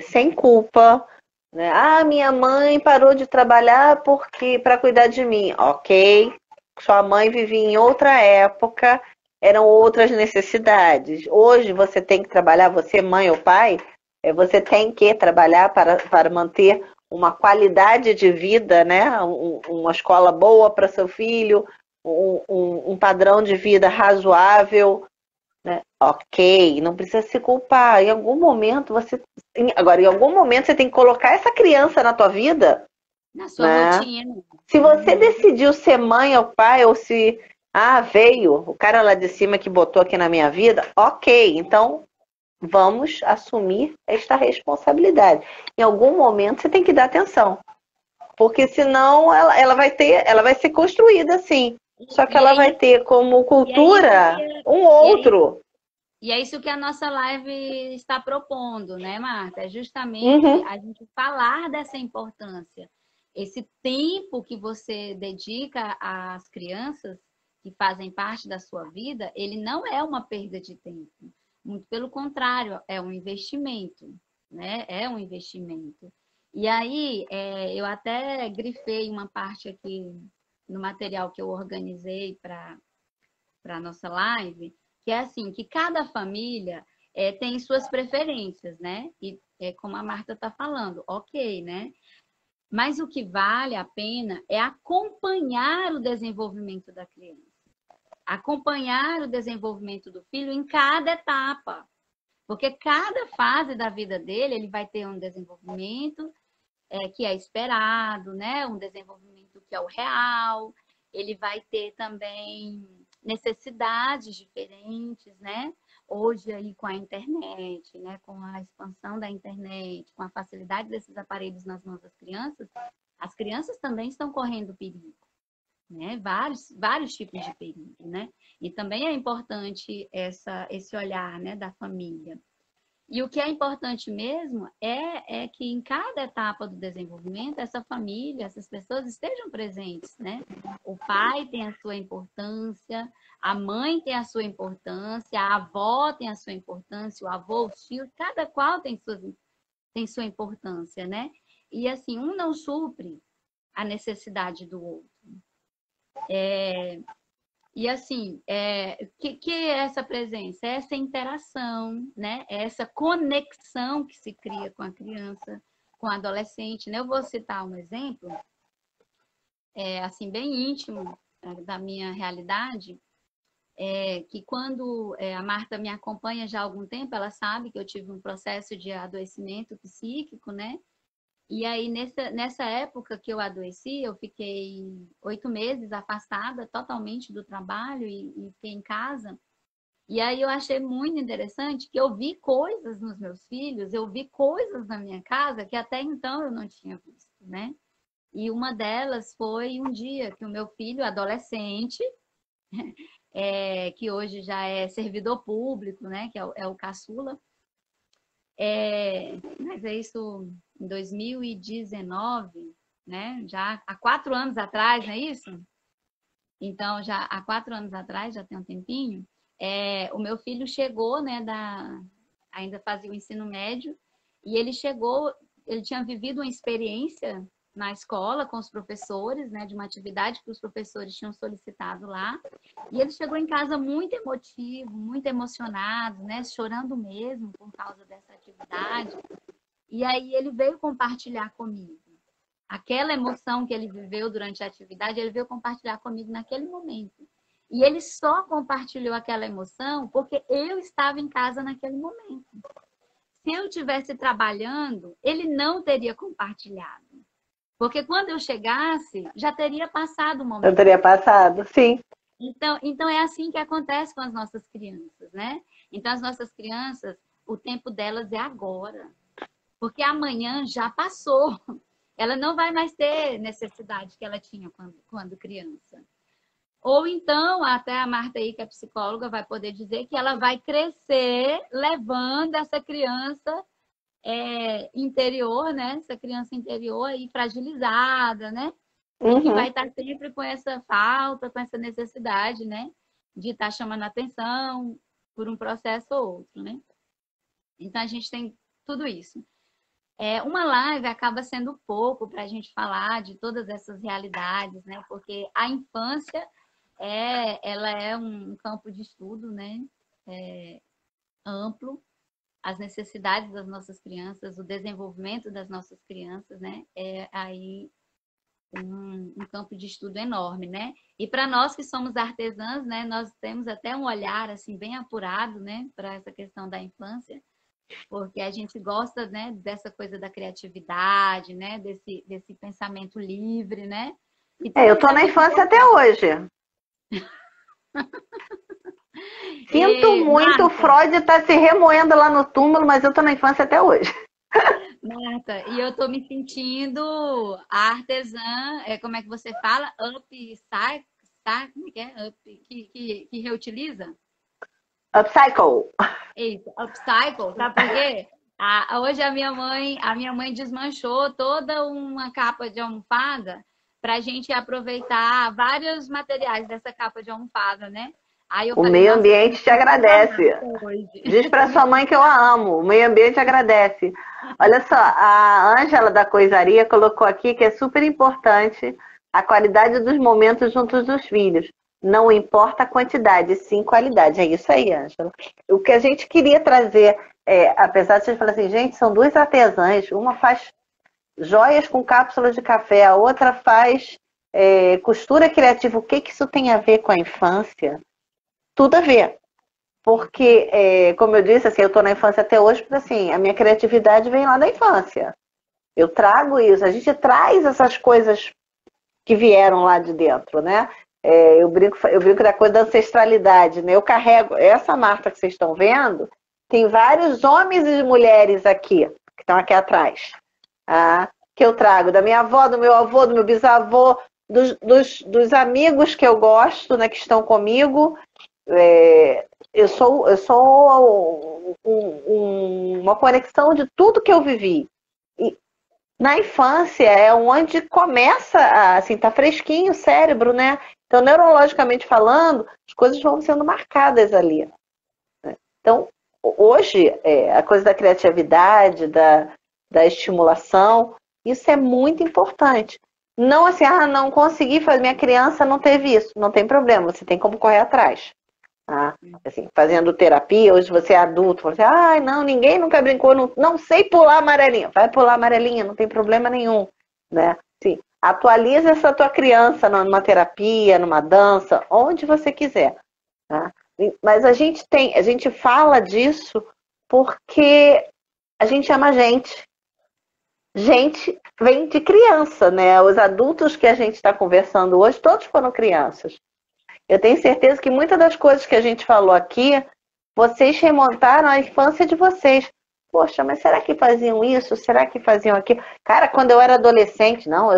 sem culpa, né? Minha mãe parou de trabalhar porque para cuidar de mim. Ok, sua mãe vivia em outra época, eram outras necessidades. Hoje você tem que trabalhar, você, mãe ou pai, você tem que trabalhar para manter uma qualidade de vida, né? Uma escola boa para seu filho, um padrão de vida razoável. Né? Ok, não precisa se culpar. Em algum momento Agora, em algum momento você tem que colocar essa criança na tua vida. Na sua né? rotina. Se você decidiu ser mãe ou pai, ou se veio o cara lá de cima que botou aqui na minha vida, ok, então vamos assumir esta responsabilidade. Em algum momento você tem que dar atenção. Porque senão ela vai ser construída assim. Só que ela vai ter como cultura um outro. E é isso que a nossa live está propondo, né, Marta? É justamente a gente falar dessa importância. Esse tempo que você dedica às crianças que fazem parte da sua vida, ele não é uma perda de tempo. Muito pelo contrário, é um investimento, né? É um investimento. E aí, eu até grifei uma parte aqui no material que eu organizei para a nossa live, que é assim, que cada família tem suas preferências, né? E como a Marta está falando, ok, né? Mas o que vale a pena é acompanhar o desenvolvimento da criança. Acompanhar o desenvolvimento do filho em cada etapa. Porque cada fase da vida dele, ele vai ter um desenvolvimento que é esperado, né? Um desenvolvimento que é o real. Ele vai ter também necessidades diferentes, né? Hoje aí com a internet, né? Com a expansão da internet, com a facilidade desses aparelhos nas mãos das crianças, as crianças também estão correndo perigo, né? Vários tipos de perigo, né? E também é importante esse olhar, né, da família. E o que é importante mesmo é que em cada etapa do desenvolvimento, essa família, essas pessoas estejam presentes, né? O pai tem a sua importância, a mãe tem a sua importância, a avó tem a sua importância, o avô, os tios, cada qual tem sua importância, né? E assim, um não supre a necessidade do outro, E assim, que é essa presença? É essa interação, né? É essa conexão que se cria com a criança, com o adolescente, né? Eu vou citar um exemplo, assim, bem íntimo da minha realidade, que quando a Marta me acompanha já há algum tempo, ela sabe que eu tive um processo de adoecimento psíquico, né? E aí, nessa época que eu adoeci, eu fiquei 8 meses afastada totalmente do trabalho e fiquei em casa. E aí eu achei muito interessante que eu vi coisas nos meus filhos, eu vi coisas na minha casa que até então eu não tinha visto, né? E uma delas foi um dia que o meu filho, adolescente, que hoje já é servidor público, né? Que é o caçula, mas é isso em 2019, né? Já há 4 anos atrás, não é isso? Então, já há 4 anos atrás, já tem um tempinho, o meu filho chegou, né, ainda fazia o ensino médio, e ele chegou, ele tinha vivido uma experiência na escola com os professores, né, de uma atividade que os professores tinham solicitado lá, e ele chegou em casa muito emotivo, muito emocionado, né, chorando mesmo por causa dessa atividade. E aí ele veio compartilhar comigo. Aquela emoção que ele viveu durante a atividade, ele veio compartilhar comigo naquele momento. E ele só compartilhou aquela emoção porque eu estava em casa naquele momento. Se eu estivesse trabalhando, ele não teria compartilhado. Porque quando eu chegasse, já teria passado o momento. Eu teria passado, sim. Então é assim que acontece com as nossas crianças, né? Então as nossas crianças, o tempo delas é agora. Porque amanhã já passou. Ela não vai mais ter necessidade que ela tinha quando criança. Ou então, até a Marta aí, que é psicóloga, vai poder dizer que ela vai crescer levando essa criança interior, né? Essa criança interior aí fragilizada, né? E que vai estar sempre com essa falta, com essa necessidade, né? De estar chamando atenção por um processo ou outro, né? Então, a gente tem tudo isso. Uma live acaba sendo pouco para a gente falar de todas essas realidades, né? Porque a infância ela é um campo de estudo, né? Amplo. As necessidades das nossas crianças, o desenvolvimento das nossas crianças, né? É aí um campo de estudo enorme, né? E para nós que somos artesãs, né? Nós temos até um olhar assim bem apurado, né? Para essa questão da infância, porque a gente gosta, né, dessa coisa da criatividade, né, desse pensamento livre, né? Eu tô na infância até hoje. Sinto muito, Marta, o Freud tá se remoendo lá no túmulo, mas eu tô na infância até hoje. Marta, e eu tô me sentindo a artesã, como é que você fala? Upcycle, como é que é? Que reutiliza? Upcycle. Isso, upcycle, sabe por quê? Hoje a minha mãe desmanchou toda uma capa de almofada para a gente aproveitar vários materiais dessa capa de almofada, né? Aí eu o falei, meio ambiente te agradece. Diz para sua mãe que eu a amo. O meio ambiente agradece. Olha só, a Ângela da Coisaria colocou aqui que é super importante a qualidade dos momentos juntos dos filhos. Não importa a quantidade, sim qualidade. É isso aí, Ângela. O que a gente queria trazer, apesar de vocês falarem assim, gente, são duas artesãs. Uma faz joias com cápsulas de café, a outra faz costura criativa. O que isso tem a ver com a infância? Tudo a ver. Porque, como eu disse, assim, eu estou na infância até hoje, porque assim, a minha criatividade vem lá da infância. Eu trago isso, a gente traz essas coisas que vieram lá de dentro, né? Eu brinco da coisa da ancestralidade, né? Eu carrego essa Marta que vocês estão vendo, tem vários homens e mulheres aqui, que estão aqui atrás, que eu trago da minha avó, do meu avô, do meu bisavô, dos amigos que eu gosto, né, que estão comigo. Eu sou uma conexão de tudo que eu vivi. E na infância é onde começa assim, tá fresquinho o cérebro, né? Então, neurologicamente falando, as coisas vão sendo marcadas ali. Né? Então, hoje, a coisa da criatividade, da estimulação, isso é muito importante. Não assim, não consegui fazer, minha criança não teve isso. Não tem problema, você tem como correr atrás. Tá? Assim, fazendo terapia, hoje você é adulto, você, não, ninguém nunca brincou, não sei pular amarelinha. Vai pular amarelinha, não tem problema nenhum, né? Sim, atualiza essa tua criança numa terapia, numa dança, onde você quiser. Tá? Mas a gente fala disso porque a gente ama a gente. Gente vem de criança, né? Os adultos que a gente está conversando hoje, todos foram crianças. Eu tenho certeza que muitas das coisas que a gente falou aqui, vocês remontaram à infância de vocês. Poxa, mas será que faziam isso? Será que faziam aquilo? Cara, quando eu era adolescente, não,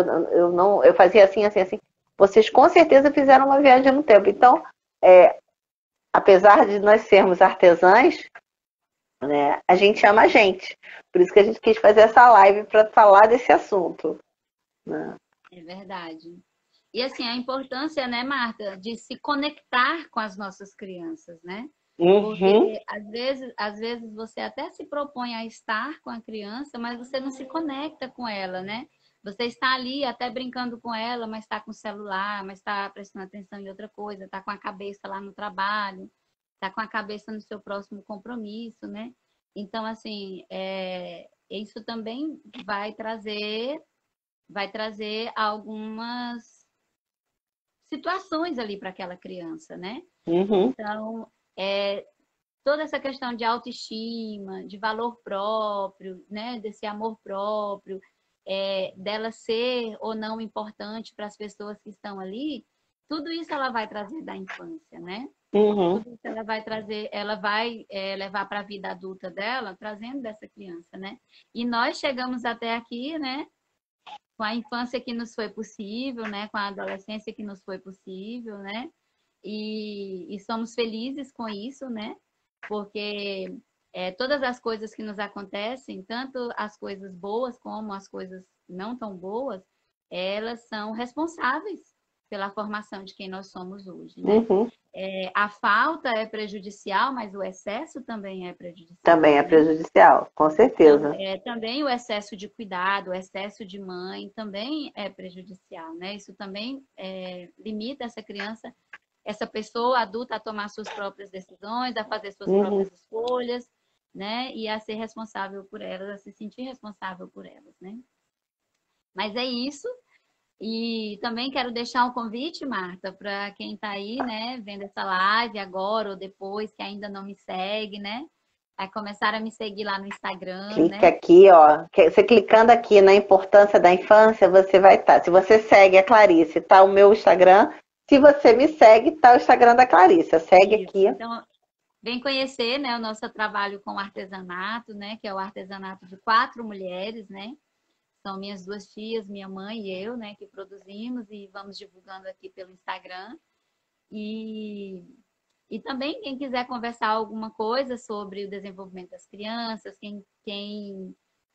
eu fazia assim, assim, assim. Vocês com certeza fizeram uma viagem no tempo. Então, apesar de nós sermos artesãs, né, a gente ama a gente. Por isso que a gente quis fazer essa live para falar desse assunto. Né? É verdade. E assim, a importância, né, Marta, de se conectar com as nossas crianças, né? Uhum. Porque às vezes você até se propõe a estar com a criança, mas você não se conecta com ela, né? Você está ali até brincando com ela, mas está com o celular, mas está prestando atenção em outra coisa, está com a cabeça lá no trabalho, está com a cabeça no seu próximo compromisso, né? Então, assim, isso também vai trazer algumas situações ali para aquela criança, né? Uhum. Então, toda essa questão de autoestima, de valor próprio, né? Desse amor próprio, dela ser ou não importante para as pessoas que estão ali, tudo isso ela vai trazer da infância, né? Uhum. Tudo isso ela vai trazer, ela vai levar para a vida adulta dela, trazendo dessa criança, né? E nós chegamos até aqui, né? Com a infância que nos foi possível, né? Com a adolescência que nos foi possível, né? E somos felizes com isso, né? Porque todas as coisas que nos acontecem, tanto as coisas boas como as coisas não tão boas, elas são responsáveis pela formação de quem nós somos hoje, né? Uhum. A falta é prejudicial, mas o excesso também é prejudicial, Também é né? prejudicial, com certeza. Também o excesso de cuidado, o excesso de mãe também é prejudicial, né? Isso também limita essa criança, essa pessoa adulta a tomar suas próprias decisões, a fazer suas Uhum. próprias escolhas, né? E a ser responsável por elas, a se sentir responsável por elas, né? Mas é isso. E também quero deixar um convite, Marta, para quem está aí, né, vendo essa live agora ou depois, que ainda não me segue, né? Vai começar a me seguir lá no Instagram, Clica né? aqui, ó. Você clicando aqui na importância da infância, você vai estar. Se você segue a Clarice, tá o meu Instagram. Se você me segue, tá o Instagram da Clarice. Segue Isso. aqui. Então, vem conhecer, né, o nosso trabalho com artesanato, né, que é o artesanato de 4 mulheres, né? São minhas 2 tias, minha mãe e eu, né, que produzimos e vamos divulgando aqui pelo Instagram. E, e também quem quiser conversar alguma coisa sobre o desenvolvimento das crianças, quem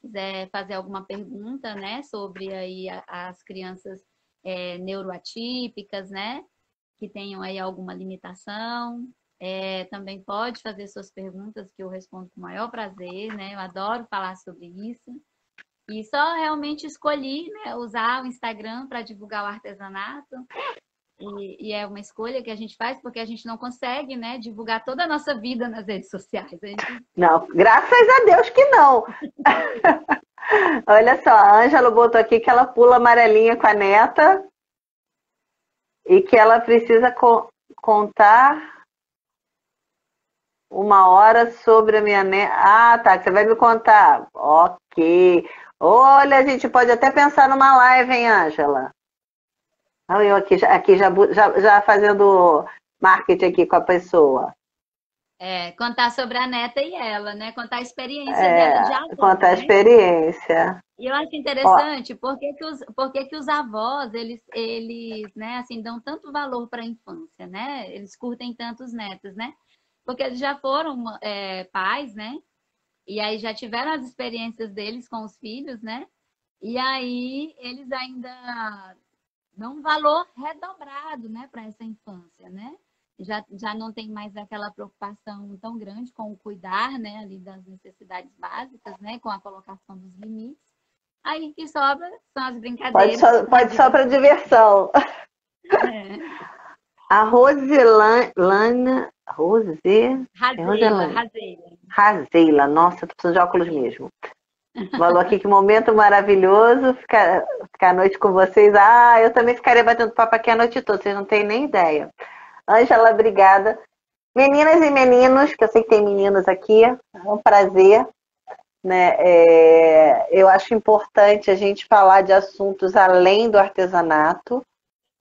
quiser fazer alguma pergunta, né, sobre aí as crianças neuroatípicas, né, que tenham aí alguma limitação, também pode fazer suas perguntas que eu respondo com o maior prazer, né? Eu adoro falar sobre isso. E só realmente escolhi, né, usar o Instagram para divulgar o artesanato. E é uma escolha que a gente faz porque a gente não consegue, né, divulgar toda a nossa vida nas redes sociais. A gente... Não, graças a Deus que não. Olha só, a Ângela botou aqui que ela pula amarelinha com a neta e que ela precisa contar uma hora sobre a minha neta. Ah, tá, você vai me contar. Ok. Olha, a gente pode até pensar numa live, hein, Ângela? Eu aqui já fazendo marketing aqui com a pessoa. contar sobre a neta e ela, né? Contar a experiência dela de avó, Contar a né? experiência. E eu acho Ó, interessante porque que os avós, eles, né, assim, dão tanto valor para a infância, né? Eles curtem tanto os netos, né? Porque eles já foram pais, né? E aí já tiveram as experiências deles com os filhos, né? E aí eles ainda dão um valor redobrado, né, para essa infância, né? Já não tem mais aquela preocupação tão grande com o cuidar, né, ali das necessidades básicas, né, com a colocação dos limites. Aí o que sobra são as Pode brincadeiras. só, pode só para diversão. É. A Roselana. Rose? É Razeila, Roselane. Razeila. Razeila. Nossa, tô precisando de óculos mesmo. Falou aqui que momento maravilhoso ficar à noite com vocês. Ah, eu também ficaria batendo papo aqui a noite toda, vocês não têm nem ideia. Ângela, obrigada. Meninas e meninos, que eu sei que tem meninos aqui, é um prazer. Né? Eu acho importante a gente falar de assuntos além do artesanato,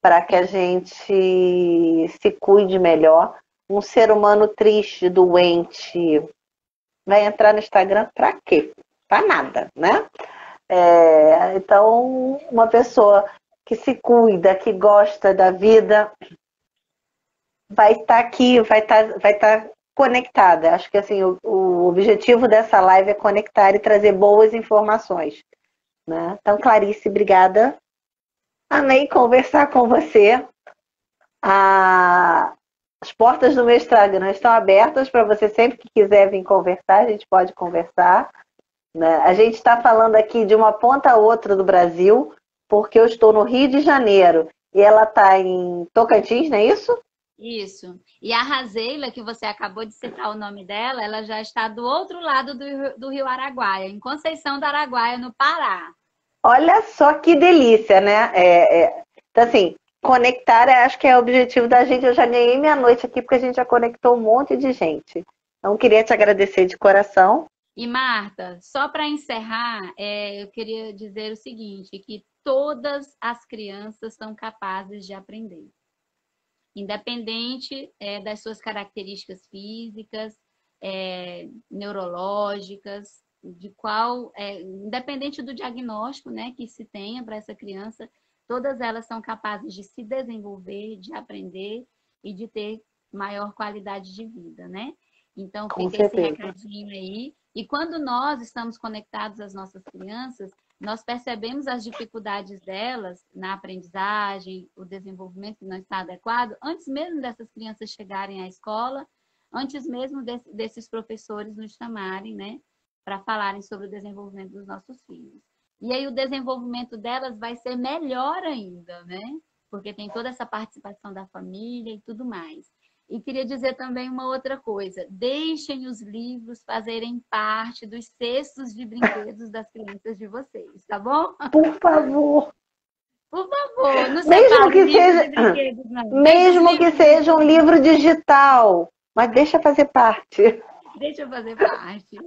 para que a gente se cuide melhor. Um ser humano triste, doente, vai entrar no Instagram para quê? Para nada, né? Então, uma pessoa que se cuida, que gosta da vida, vai estar aqui, vai estar conectada. Acho que assim, o objetivo dessa live é conectar e trazer boas informações. Né? Então, Clarice, obrigada. Amei conversar com você. As portas do meu Instagram estão abertas para você sempre que quiser vir conversar, a gente pode conversar. Né? A gente está falando aqui de uma ponta a outra do Brasil, porque eu estou no Rio de Janeiro e ela está em Tocantins, não é isso? Isso. E a Razeila, que você acabou de citar o nome dela, ela já está do outro lado do Rio Araguaia, em Conceição do Araguaia, no Pará. Olha só que delícia, né? Então, assim, conectar, acho que é o objetivo da gente. Eu já ganhei minha noite aqui, porque a gente já conectou um monte de gente. Então, queria te agradecer de coração. E, Marta, só para encerrar, eu queria dizer o seguinte, que todas as crianças são capazes de aprender. Independente das suas características físicas, neurológicas, independente do diagnóstico, né, que se tenha para essa criança, todas elas são capazes de se desenvolver, de aprender e de ter maior qualidade de vida, né? Então, fica esse recadinho aí. E quando nós estamos conectados às nossas crianças, nós percebemos as dificuldades delas na aprendizagem, o desenvolvimento que não está adequado, antes mesmo dessas crianças chegarem à escola, antes mesmo desses professores nos chamarem, né, para falarem sobre o desenvolvimento dos nossos filhos. E aí o desenvolvimento delas vai ser melhor ainda, né? Porque tem toda essa participação da família e tudo mais. E queria dizer também uma outra coisa. Deixem os livros fazerem parte dos cestos de brinquedos das crianças de vocês, tá bom? Por favor. Por favor, não Mesmo que livro seja, de brinquedos, não. mesmo que seja um livro digital, mas deixa fazer parte. Deixa eu fazer parte.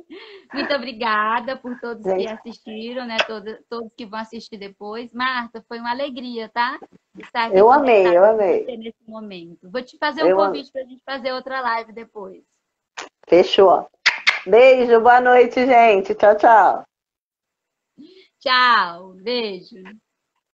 Muito obrigada por todos que assistiram, né? Todos que vão assistir depois. Marta, foi uma alegria, tá? Estar aqui eu amei nesse momento. Vou te fazer um convite para a gente fazer outra live depois. Fechou. Beijo, boa noite, gente. Tchau, tchau. Tchau, beijo.